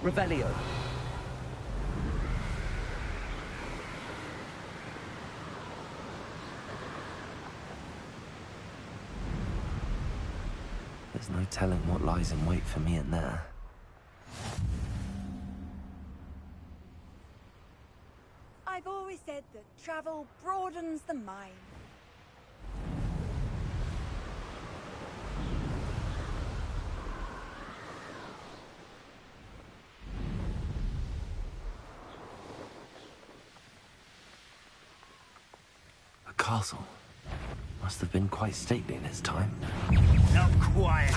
Revelio. There's no telling what lies in wait for me in there. I've always said that travel broadens the mind. A castle. Must have been quite stately in its time. Not quiet.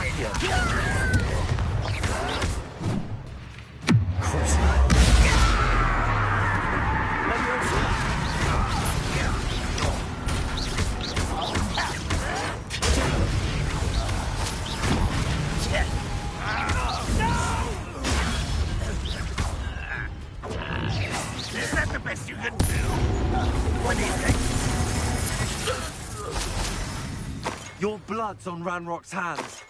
Is that the best you can do? What do you think? Your blood's on Ranrock's hands.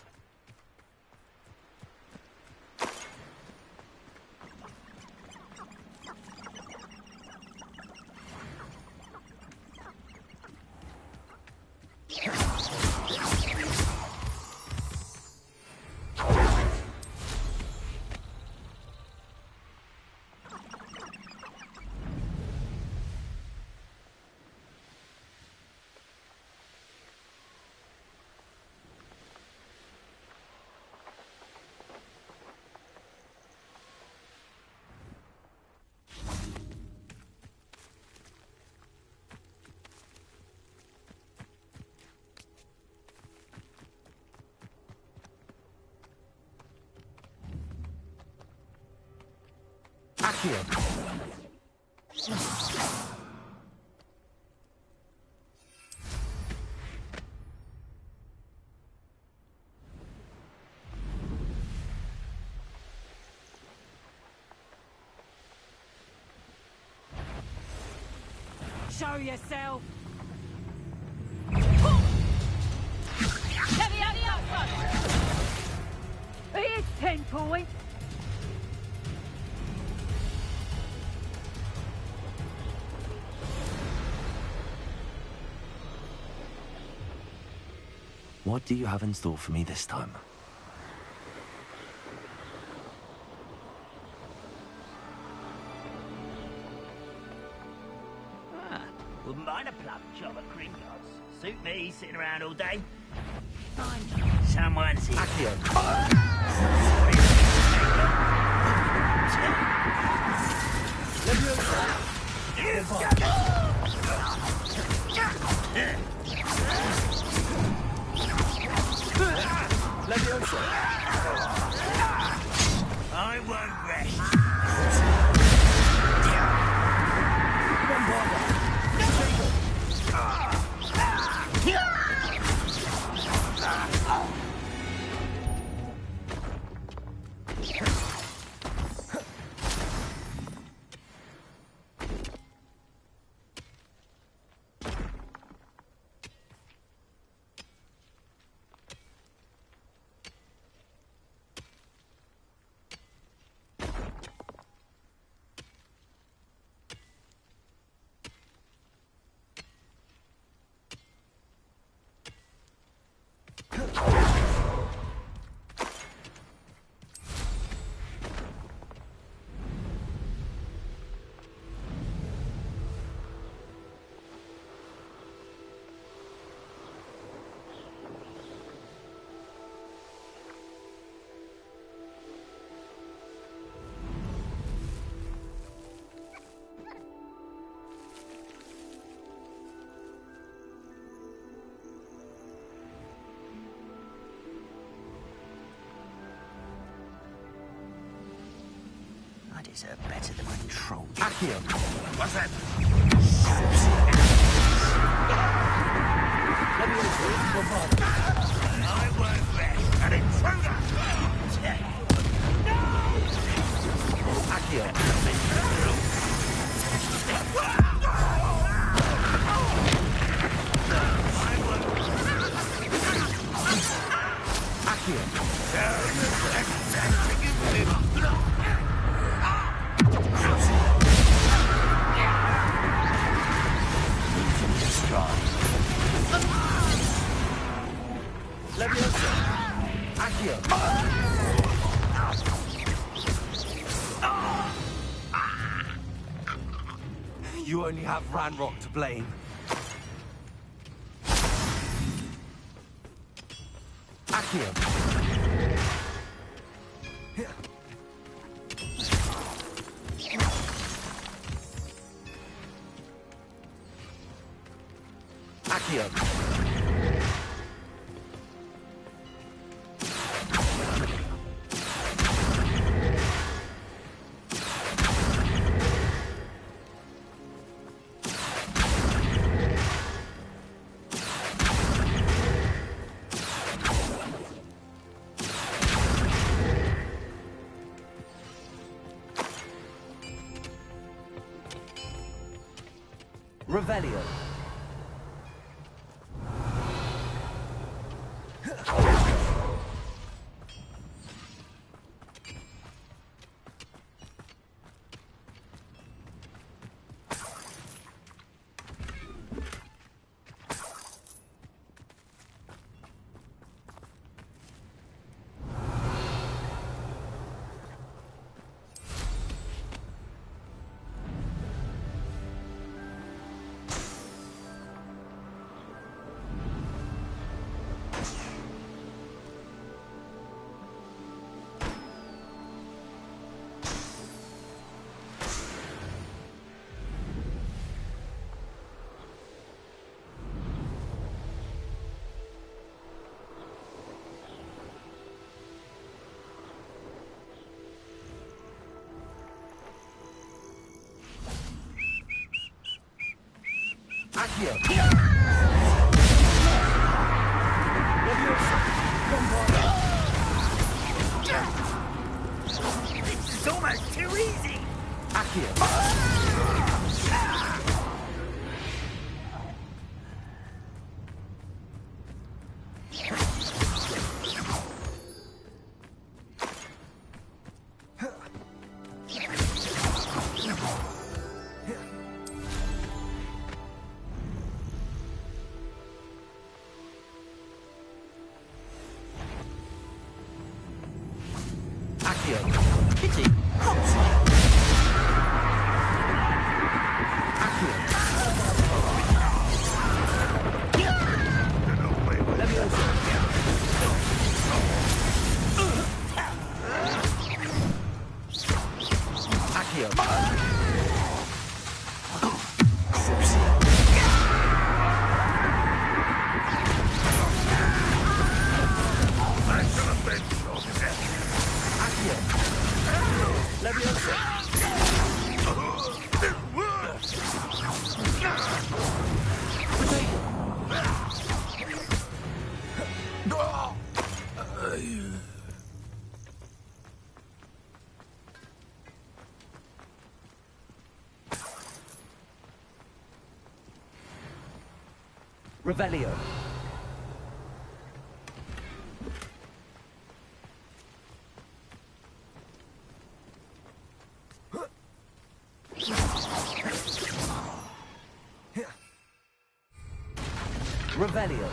Show yourself! It's 10 points! What do you have in store for me this time? Wouldn't mind a plum job at Gringotts. Suit me, sitting around all day. Someone's here. I won't rest. Fences are better than my troll. Accio. What's that? I won't let an intruder! Accio. You only have Ranrock to blame. Accio. Accio. Revelio. This is almost too easy! Revelio. Revelio.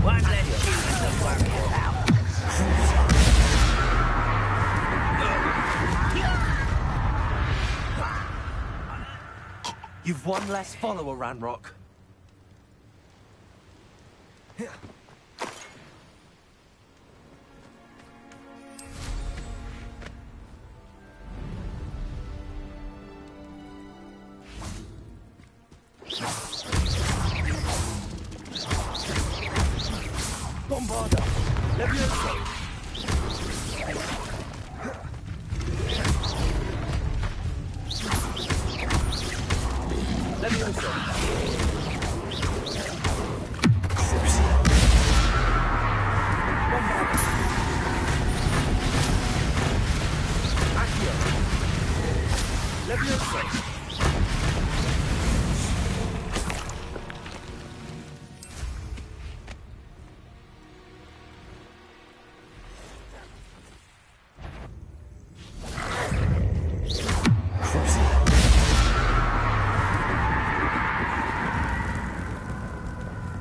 One less human to worry about. You've one less follower, Ranrock. Bombarda! Levioso! Levioso! Bombarda! Accio! Levioso!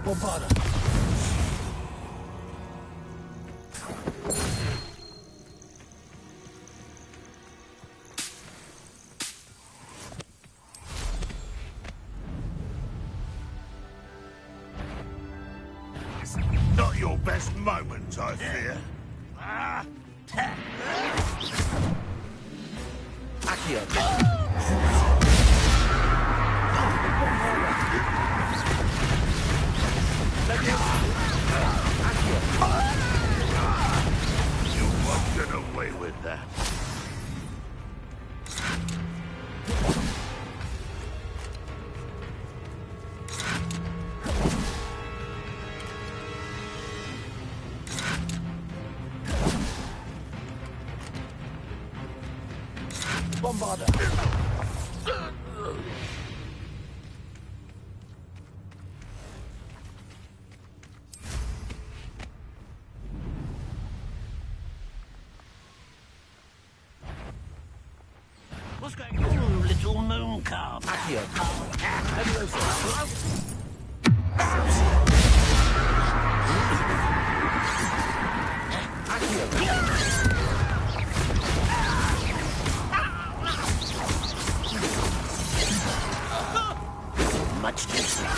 Bombarda! Not your best moment, I fear. Accio! You won't get away with that. Bombarda! What's going on, little moon calf? Accio! Levioso! Much different.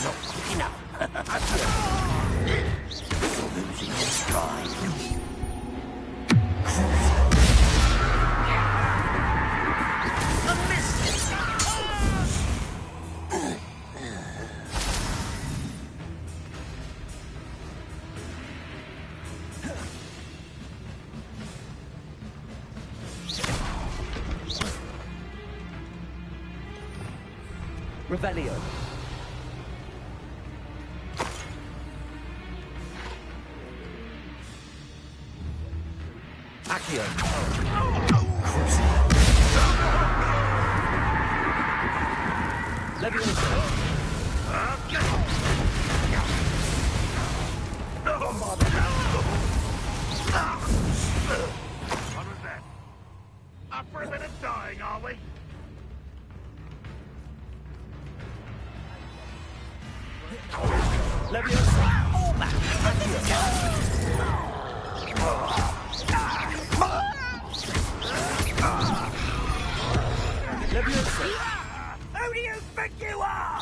Not quick enough. Losing your stride. A miss! Revelio. Accio. Levioso. What was that? Up for a bit of dying, are we? Levioso. All back. Levioso. Who do you think you are?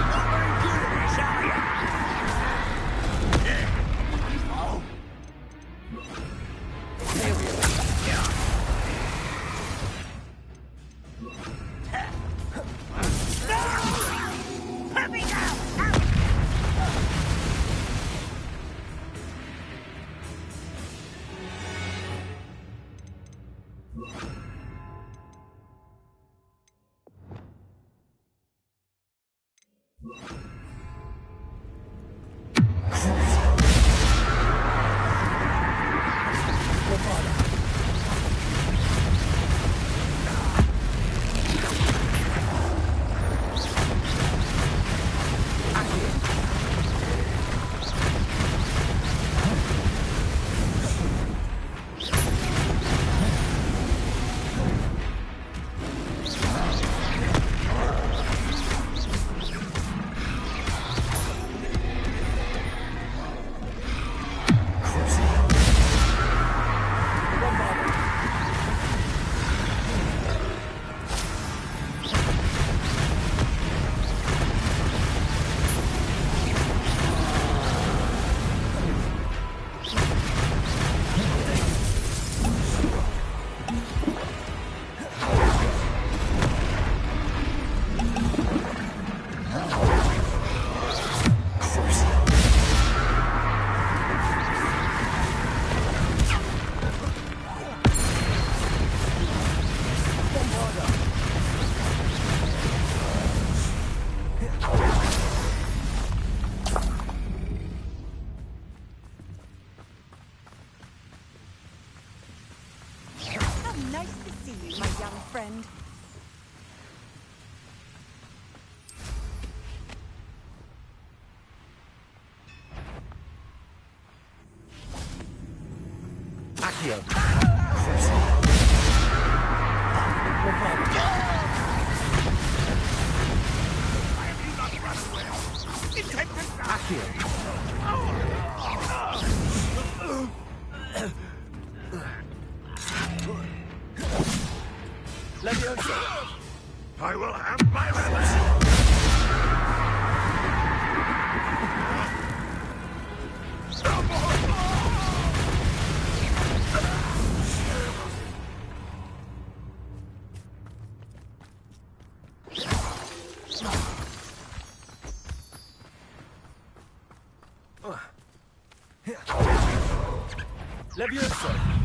Not very good at this, are friend. Accio. Leviosa. I will have my revenge. Leviosa.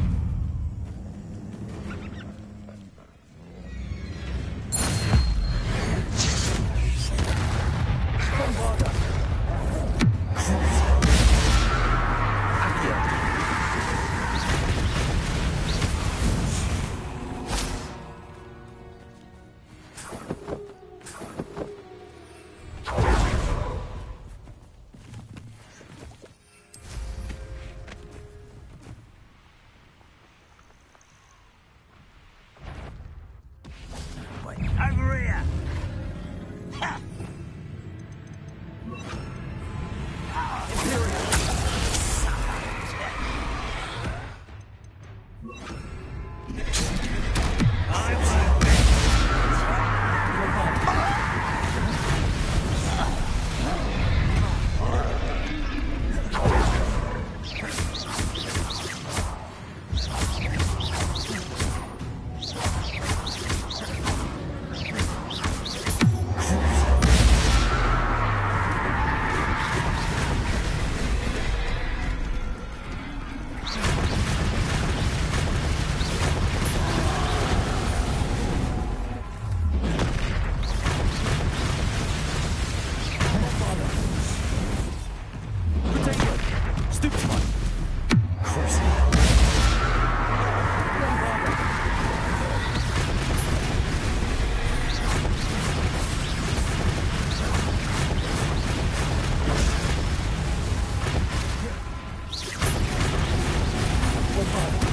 Over here.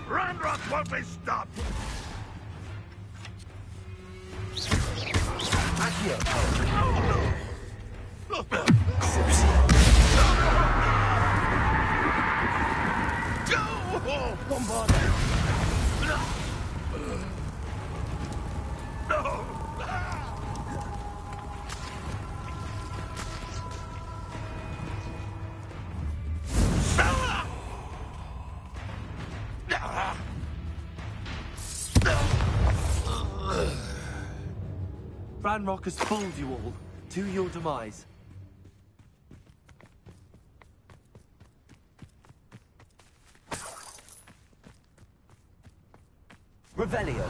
Ranrock won't be stopped! Ranrock has fooled you all, to your demise. Revelio.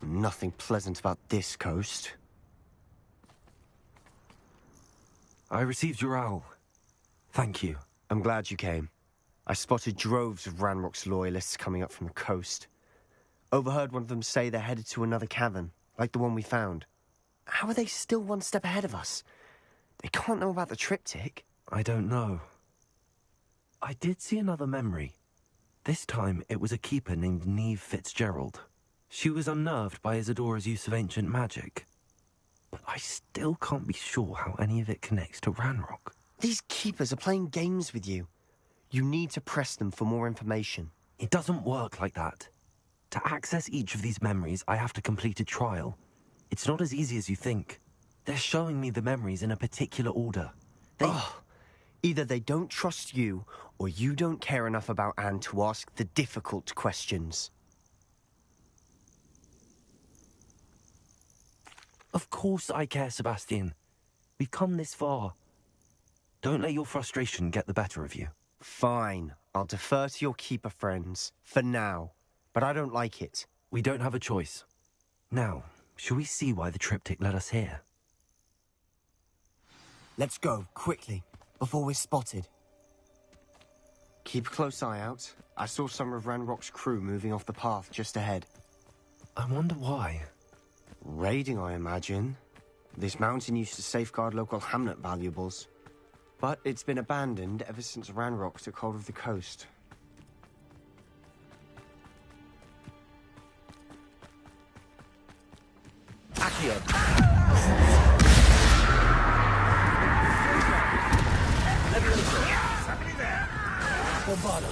Nothing pleasant about this coast. I received your owl. Thank you. I'm glad you came. I spotted droves of Ranrock's loyalists coming up from the coast. Overheard one of them say they're headed to another cavern, like the one we found. How are they still one step ahead of us? They can't know about the triptych. I don't know. I did see another memory. This time, it was a keeper named Neve Fitzgerald. She was unnerved by Isadora's use of ancient magic. But I still can't be sure how any of it connects to Ranrock. These keepers are playing games with you. You need to press them for more information. It doesn't work like that. To access each of these memories, I have to complete a trial. It's not as easy as you think. They're showing me the memories in a particular order. Either they don't trust you, or you don't care enough about Anne to ask the difficult questions. Of course I care, Sebastian. We've come this far. Don't let your frustration get the better of you. Fine. I'll defer to your keeper friends, for now. But I don't like it. We don't have a choice. Now, shall we see why the triptych led us here? Let's go, quickly, before we're spotted. Keep a close eye out. I saw some of Ranrock's crew moving off the path just ahead. I wonder why. Raiding, I imagine. This mountain used to safeguard local hamlet valuables. But it's been abandoned ever since Ranrock took hold of the coast. Accio. Somebody there. Bombardo.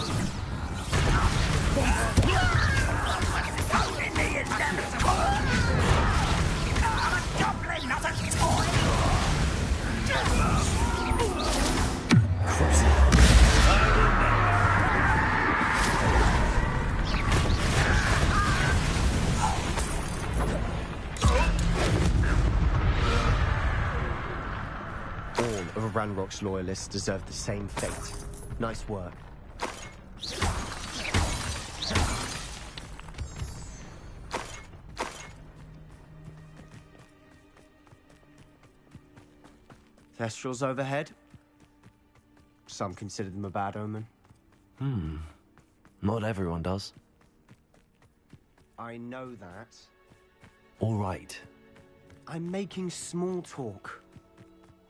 Holding me inevitable. I'm a goblin, not a toy. All of Ranrock's loyalists deserve the same fate. Nice work. Thestrals overhead. Some consider them a bad omen. Not everyone does. I know that. All right. I'm making small talk.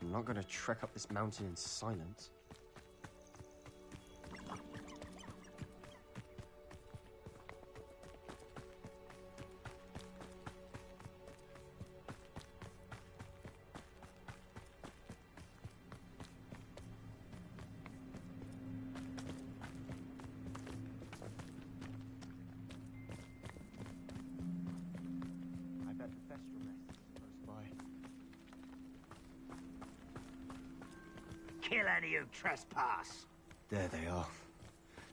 I'm not going to trek up this mountain in silence. Kill any who trespass. There they are.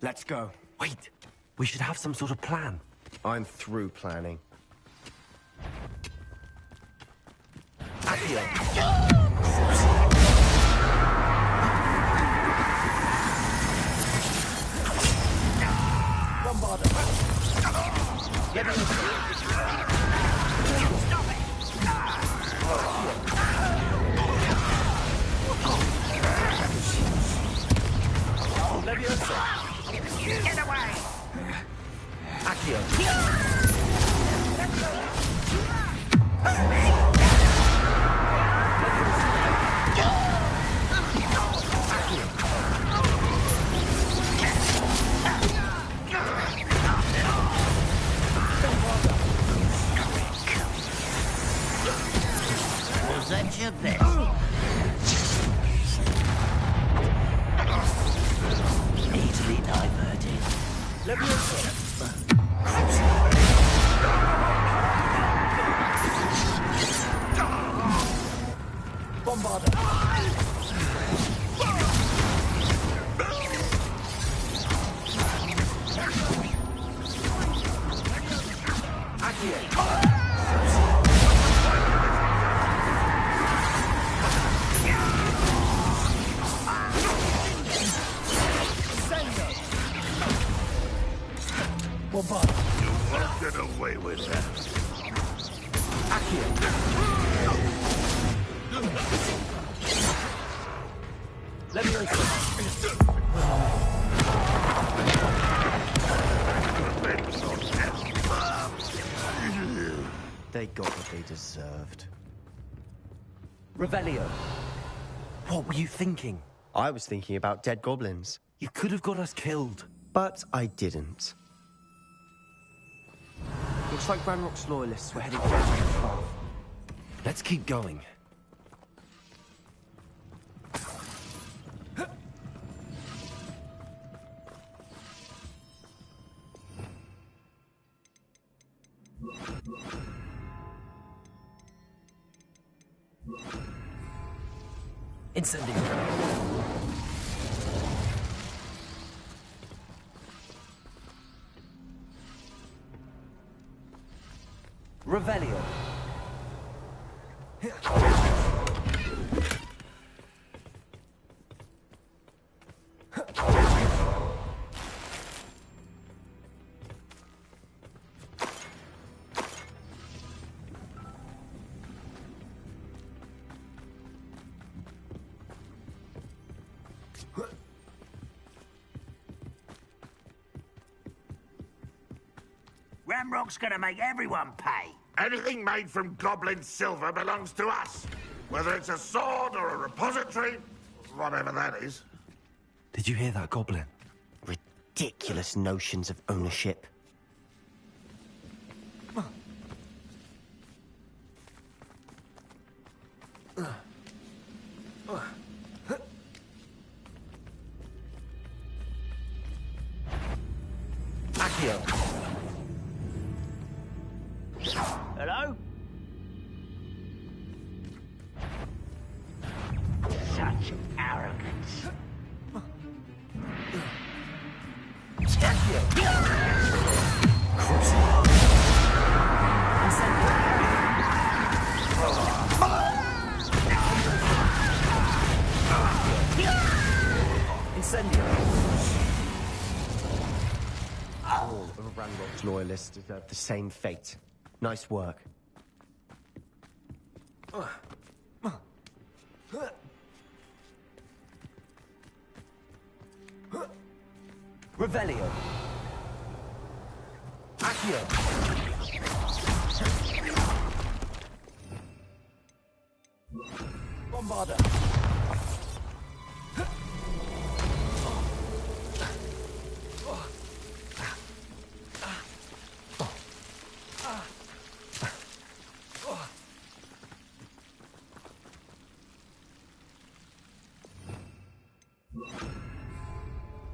Let's go. Wait, we should have some sort of plan. I'm through planning. Bombardo. Get in. Stop it! Get away! Accio. Was that your best? Easily diverted. Leviosa. Bombarder. Bombarder. You won't get away with that. Let me answer. They got what they deserved. Revelio. What were you thinking? I was thinking about dead goblins. You could have got us killed. But I didn't. Looks like Ranrock's loyalists were heading for the path. Let's keep going. Incendiary. Revelio. Ramrock's gonna make everyone pay. Anything made from goblin silver belongs to us. Whether it's a sword or a repository, whatever that is. Did you hear that, Goblin? Ridiculous notions of ownership. Accio. Hello? Such arrogance. Incendio. All of Ranrock's loyalists deserve the same fate. Nice work. Revelio. Accio. Bombarder.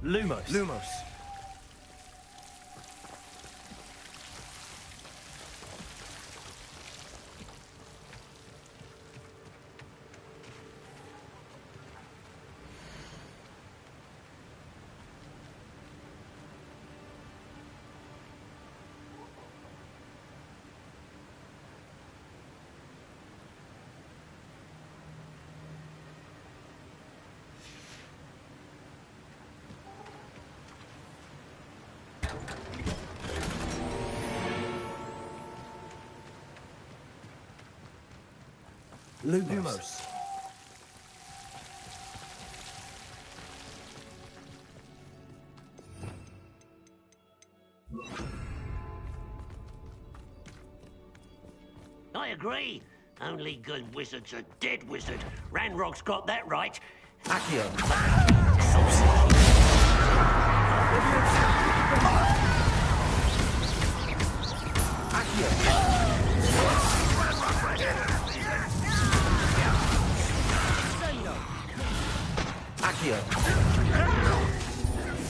Lumos. Lumos. Lumos. I agree. Only good wizards are dead wizard. Ranrock's got that right. Accio. Accio.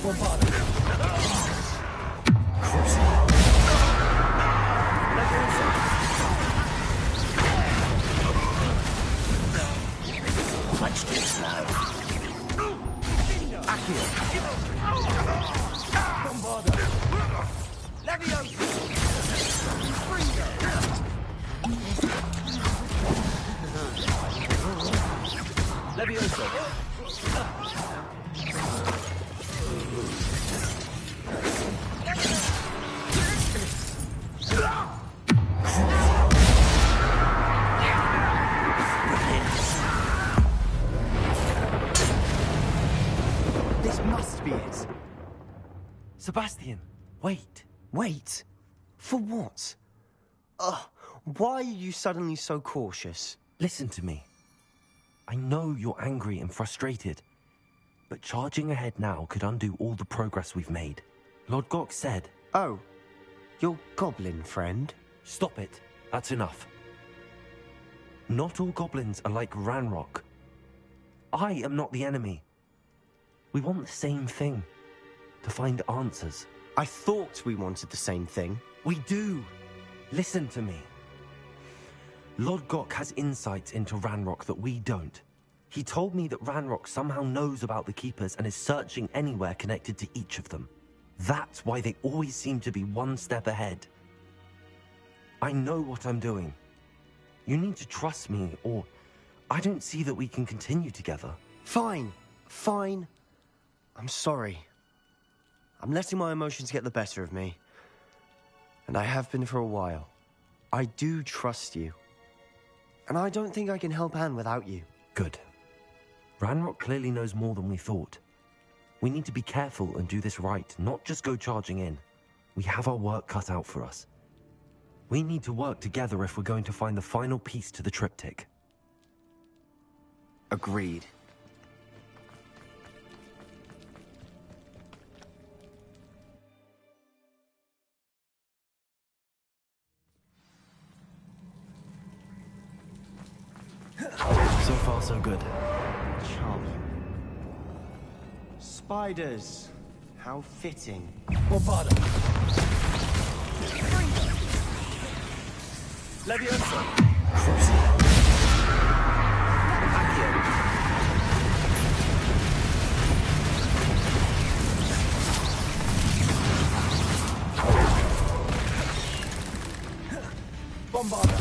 Bombarder. This must be it. Sebastian, wait. Wait? For what? Why are you suddenly so cautious? Listen to me. I know you're angry and frustrated, but charging ahead now could undo all the progress we've made. Lord Gok said... Oh, your goblin friend? Stop it. That's enough. Not all goblins are like Ranrock. I am not the enemy. We want the same thing. To find answers. I thought we wanted the same thing. We do. Listen to me. Lord Gok has insights into Ranrock that we don't. He told me that Ranrock somehow knows about the Keepers and is searching anywhere connected to each of them. That's why they always seem to be one step ahead. I know what I'm doing. You need to trust me, or I don't see that we can continue together. Fine. Fine. I'm sorry. I'm letting my emotions get the better of me. And I have been for a while. I do trust you. And I don't think I can help Anne without you. Good. Ranrock clearly knows more than we thought. We need to be careful and do this right, not just go charging in. We have our work cut out for us. We need to work together if we're going to find the final piece to the triptych. Agreed. So far, so good. Charming. Spiders. How fitting. Bombarda. Leviosa. Bombarda.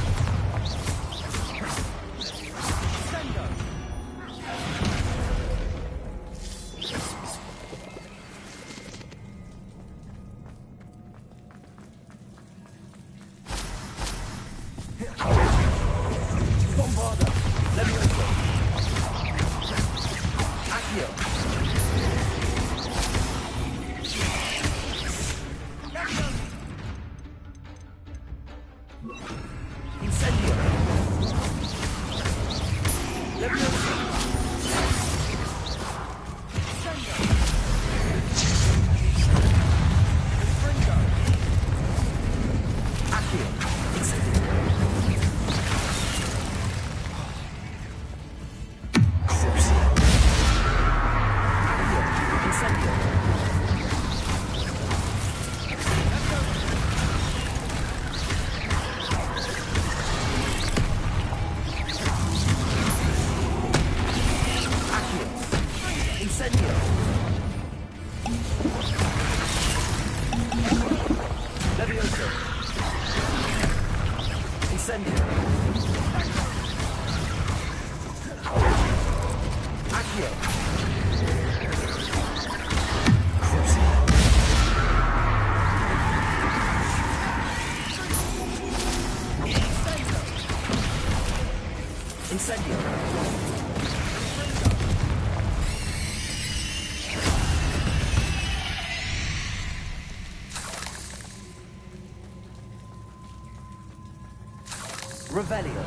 Revelio.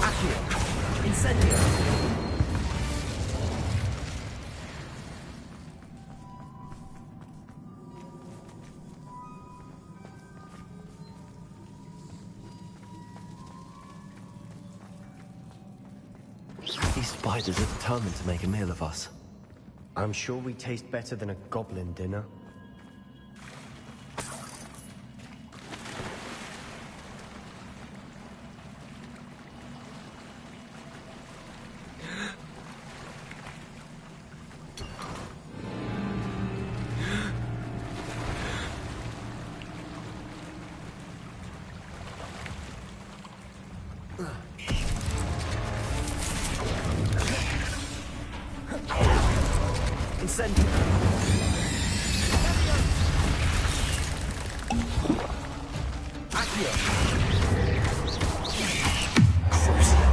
Accio. Incendio. These spiders are determined to make a meal of us. I'm sure we taste better than a goblin dinner. Incendio! Accio! Crucio!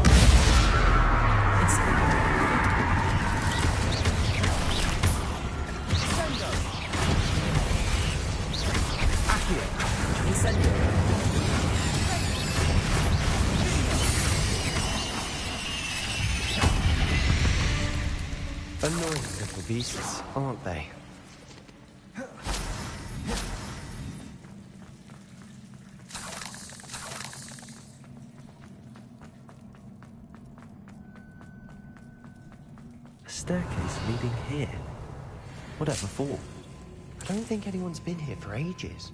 Incendio! Accio! Incendio! Annoying little beasts, aren't they? A staircase leading here. Whatever for? I don't think anyone's been here for ages.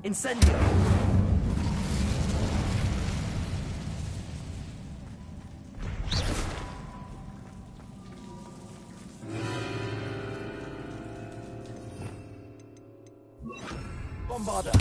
Incendio! Bombarda!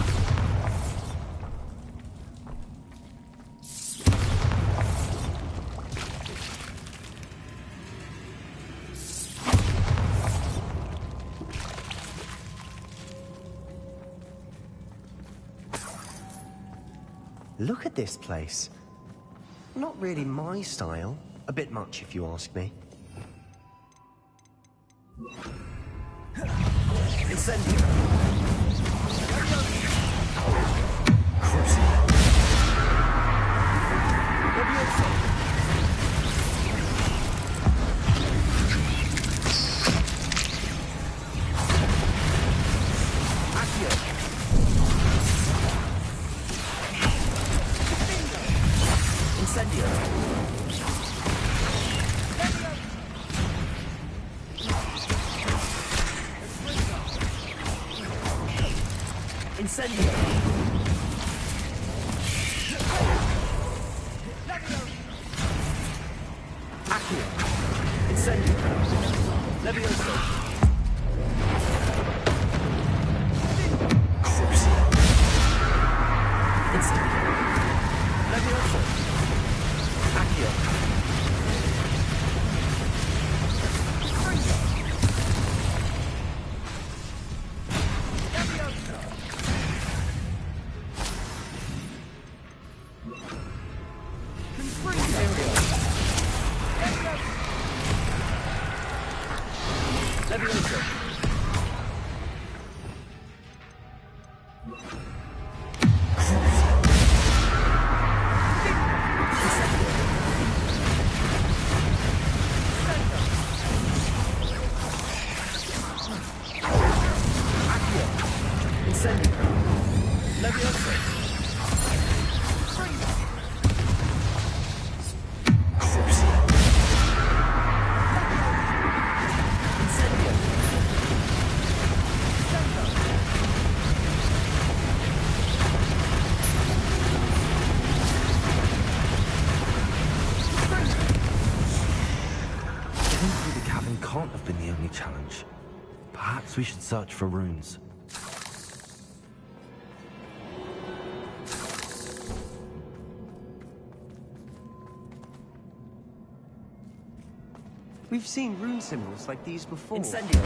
Look at this place. Not really my style. A bit much, if you ask me. Incendio! Incendio! Accio! Incendio! Levioso! Crucio! Incendio! Levioso! Accio! Can't have been the only challenge. Perhaps we should search for runes. We've seen rune symbols like these before. Incendio!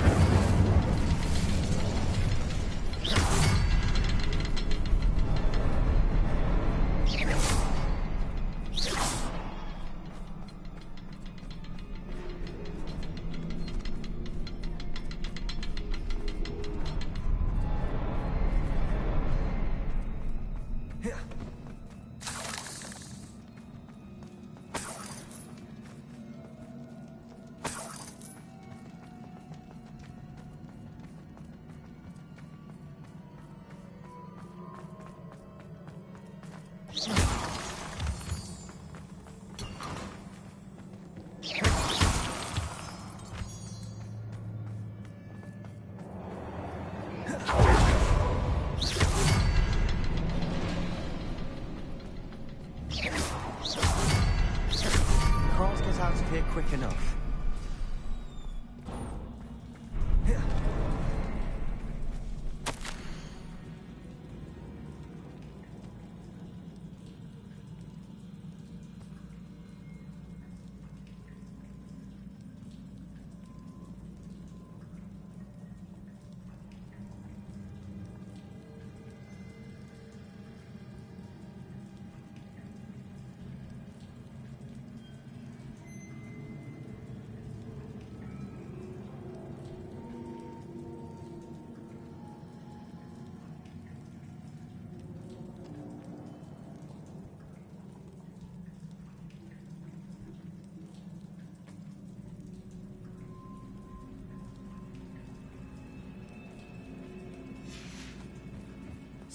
Can't get out of here quick enough.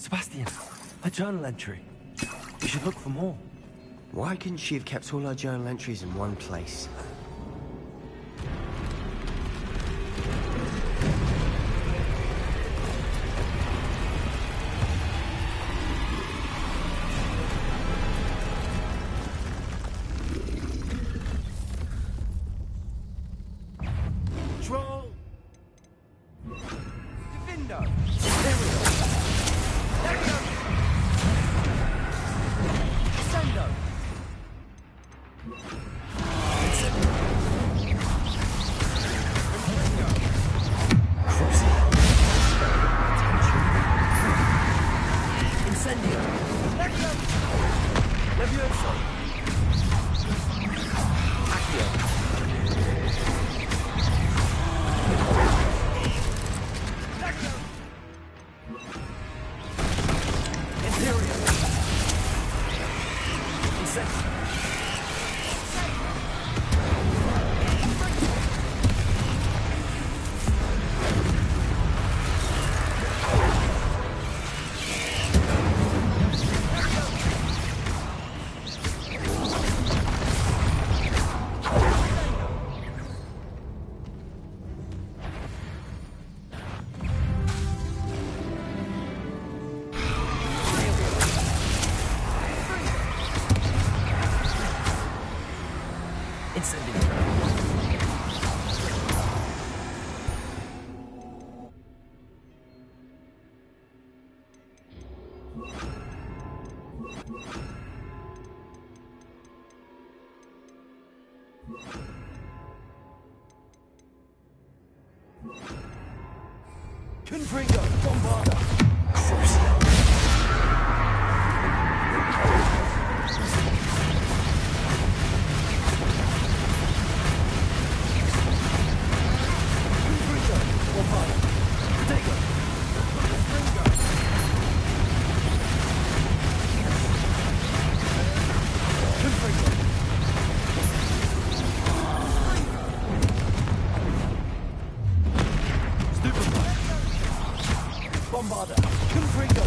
Sebastian, a journal entry. We should look for more. Why couldn't she have kept all her journal entries in one place? Control! Divindo! Sendo! Incendio! Levioso! Accio! Confringo, Bombarda! Bombarda! Confringo!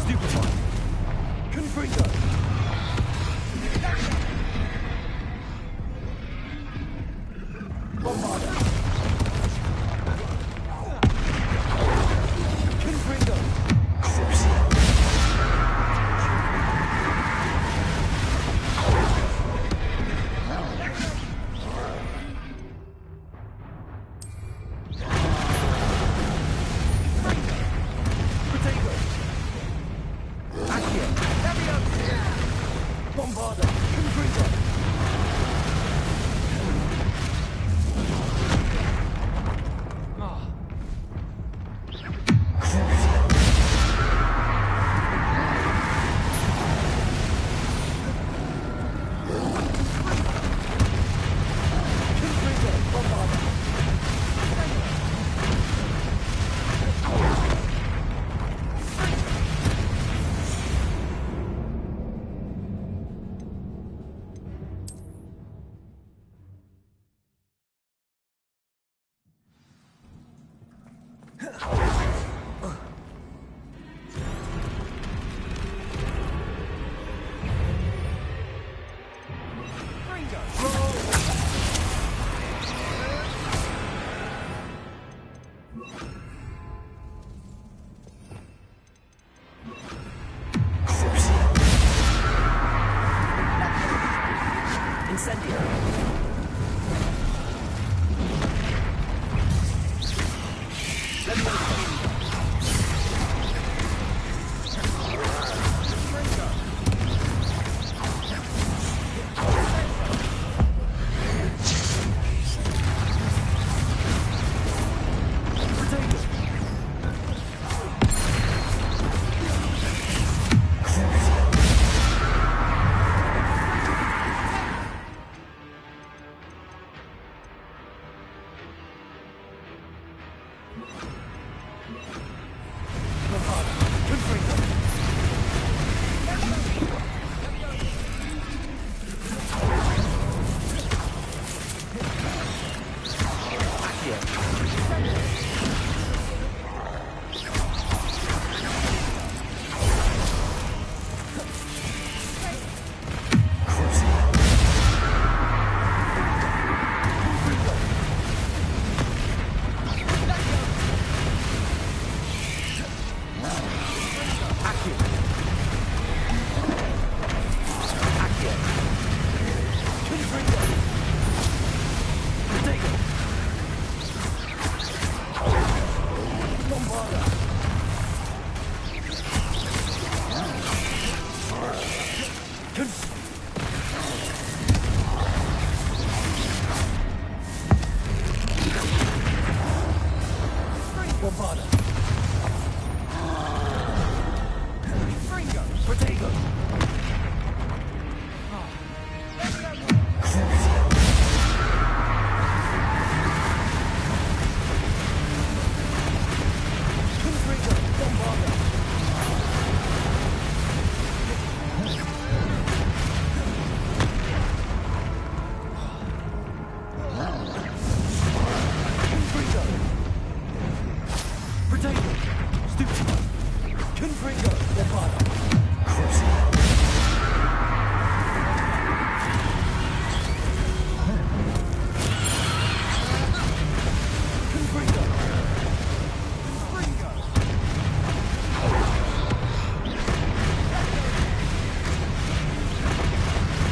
Stupefy! Confringo!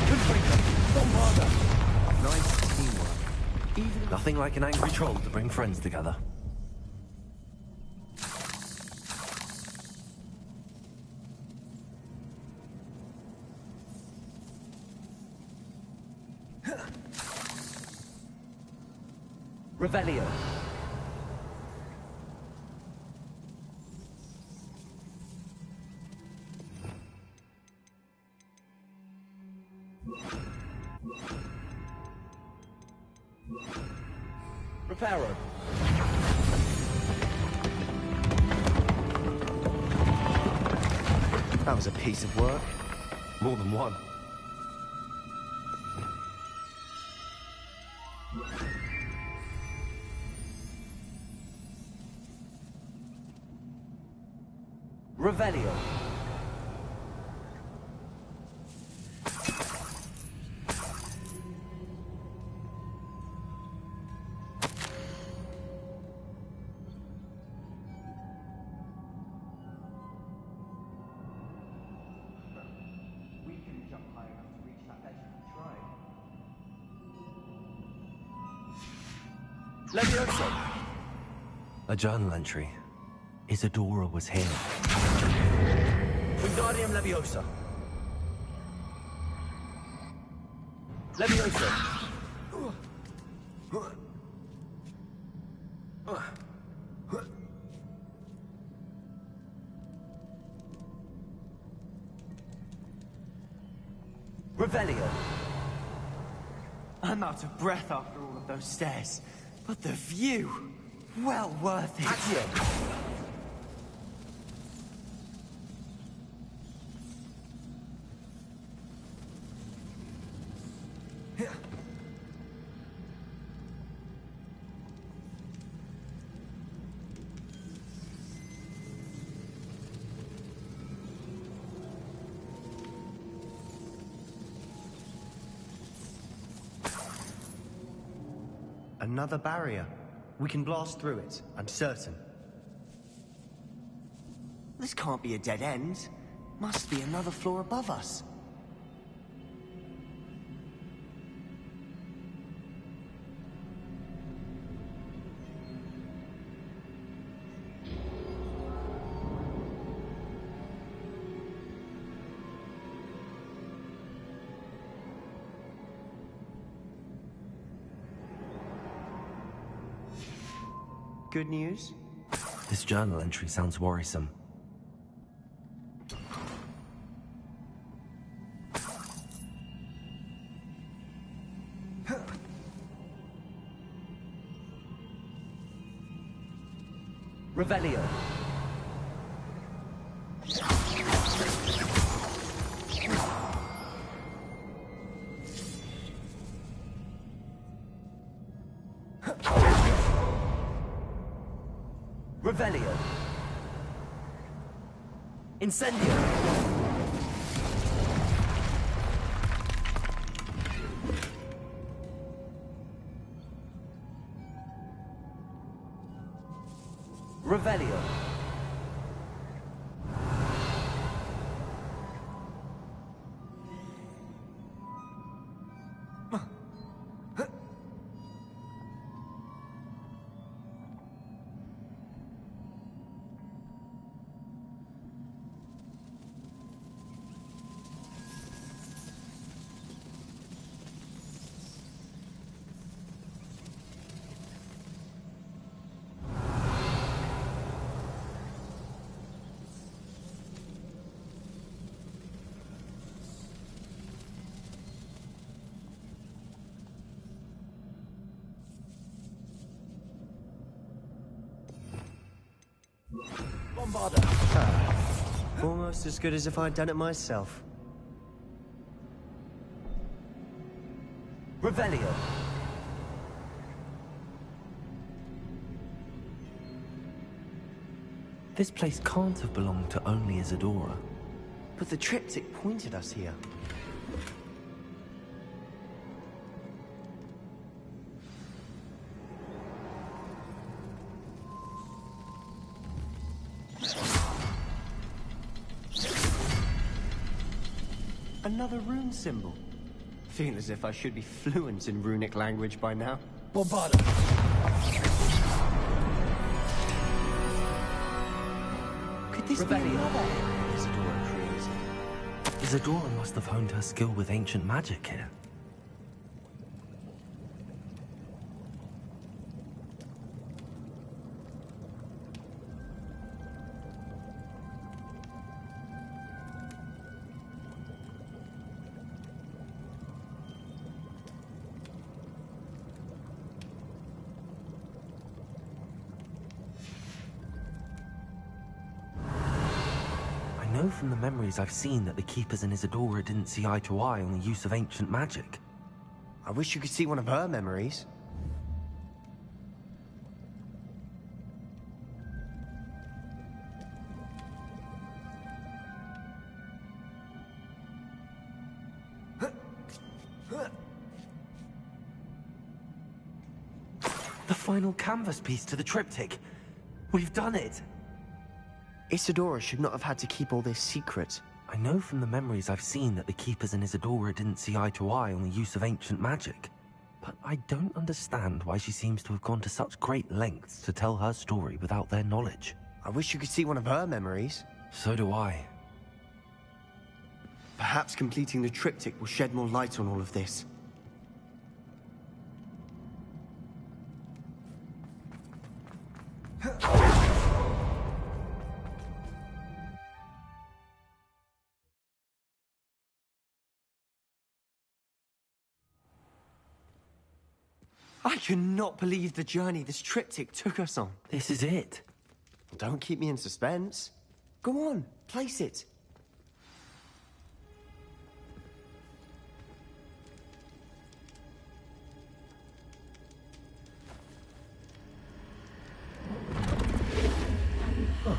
Confringo, Bombarda. Nice teamwork. Nothing like an angry troll to bring friends together. Revelio. Reparo. That was a piece of work. More than one. Revelio. We can jump high enough to reach that edge if we tried. Levioso. A journal entry. Isadora was here. Wingardium Leviosa. Leviosa. Revelio. I'm out of breath after all of those stairs, but the view, well worth it. Accio. Another barrier. We can blast through it, I'm certain. This can't be a dead end. Must be another floor above us. Good news? This journal entry sounds worrisome. Revelio. Revelio. Incendio. Revelio. Bombarda. Almost as good as if I'd done it myself. Revelio. This place can't have belonged to only Isadora. But the triptych pointed us here. Another rune symbol. Feel as if I should be fluent in runic language by now. Bombada. Could this be another area Isadora created? Isadora must have honed her skill with ancient magic here. I know from the memories I've seen that the Keepers and Isadora didn't see eye to eye on the use of ancient magic. I wish you could see one of her memories. The final canvas piece to the triptych. We've done it! Isadora should not have had to keep all this secret. I know from the memories I've seen that the Keepers and Isadora didn't see eye to eye on the use of ancient magic. But I don't understand why she seems to have gone to such great lengths to tell her story without their knowledge. I wish you could see one of her memories. So do I. Perhaps completing the triptych will shed more light on all of this. I cannot believe the journey this triptych took us on. This is it. Don't keep me in suspense. Go on, place it. Oh.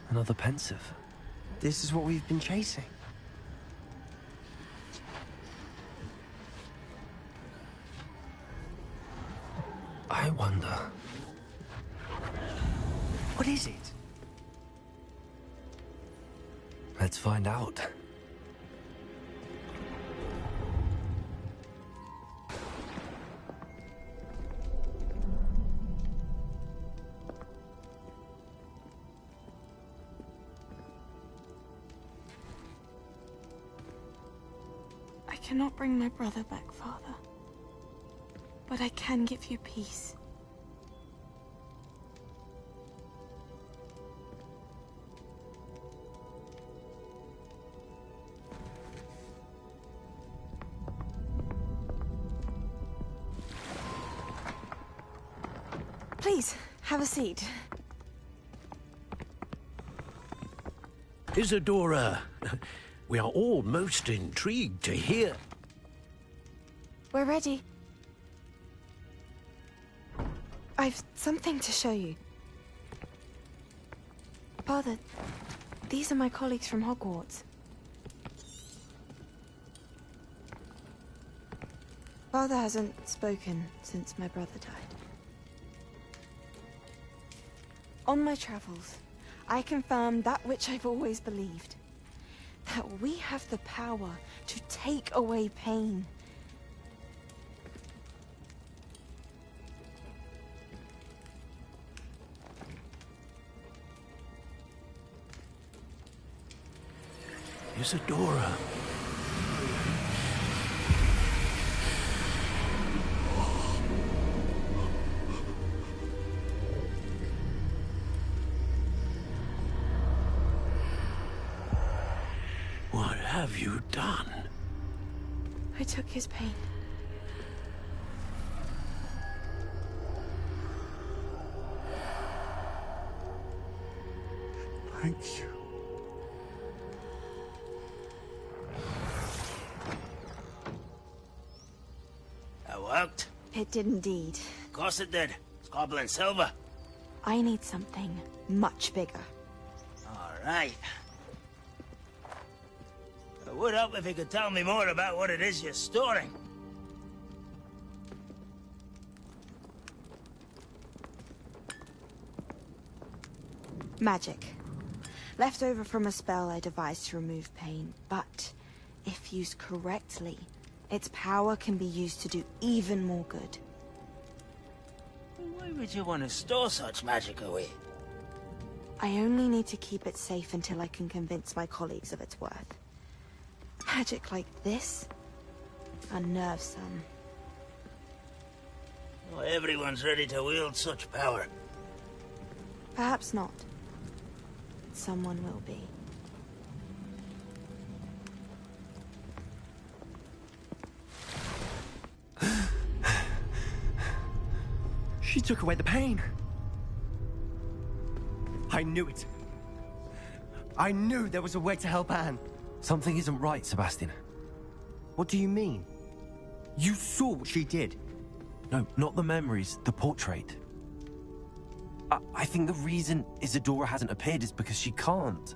Another pensive. This is what we've been chasing. I wonder... What is it? Let's find out. I cannot bring my brother back, Father. But I can give you peace. Please, have a seat. Isadora, we are all most intrigued to hear. We're ready. I've something to show you. Father, these are my colleagues from Hogwarts. Father hasn't spoken since my brother died. On my travels, I confirmed that which I've always believed. That we have the power to take away pain. Isadora. What have you done? I took his pain. Thank you. That worked? It did indeed. Of course it did. It's goblin silver. I need something much bigger. All right. It would help if you could tell me more about what it is you're storing. Magic. Left over from a spell I devised to remove pain, but if used correctly, its power can be used to do even more good. Why would you want to store such magic away? I only need to keep it safe until I can convince my colleagues of its worth. Magic like this unnerves some. Not everyone's ready to wield such power. Perhaps not. Someone will be. She took away the pain. I knew it. I knew there was a way to help Anne. Something isn't right, Sebastian. What do you mean? You saw what she did. No, not the memories, the portrait. I think the reason Isadora hasn't appeared is because she can't.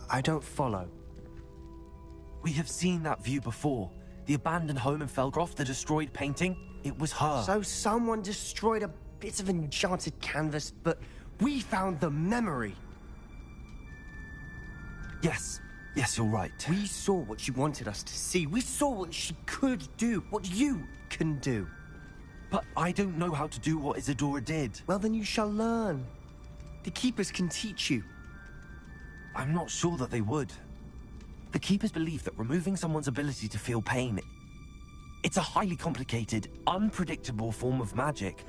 I don't follow. We have seen that view before. The abandoned home in Felgroth, the destroyed painting. It was her. So someone destroyed a bit of enchanted canvas, but we found the memory. Yes, you're right. We saw what she wanted us to see. We saw what she could do, what you can do. But I don't know how to do what Isadora did. Well, then you shall learn. The Keepers can teach you. I'm not sure that they would. The Keepers believe that removing someone's ability to feel pain, it's a highly complicated, unpredictable form of magic.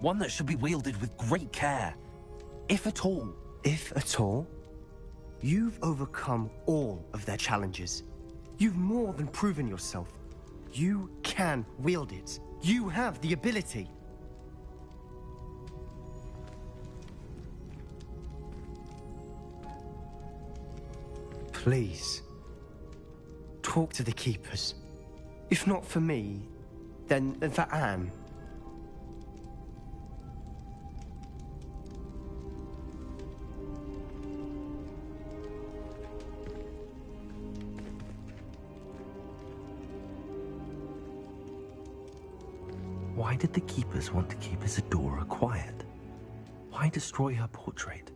One that should be wielded with great care. If at all. If at all? You've overcome all of their challenges. You've more than proven yourself. You can wield it. You have the ability. Please, talk to the Keepers. If not for me, then for Anne. Why did the Keepers want to keep Isadora quiet? Why destroy her portrait?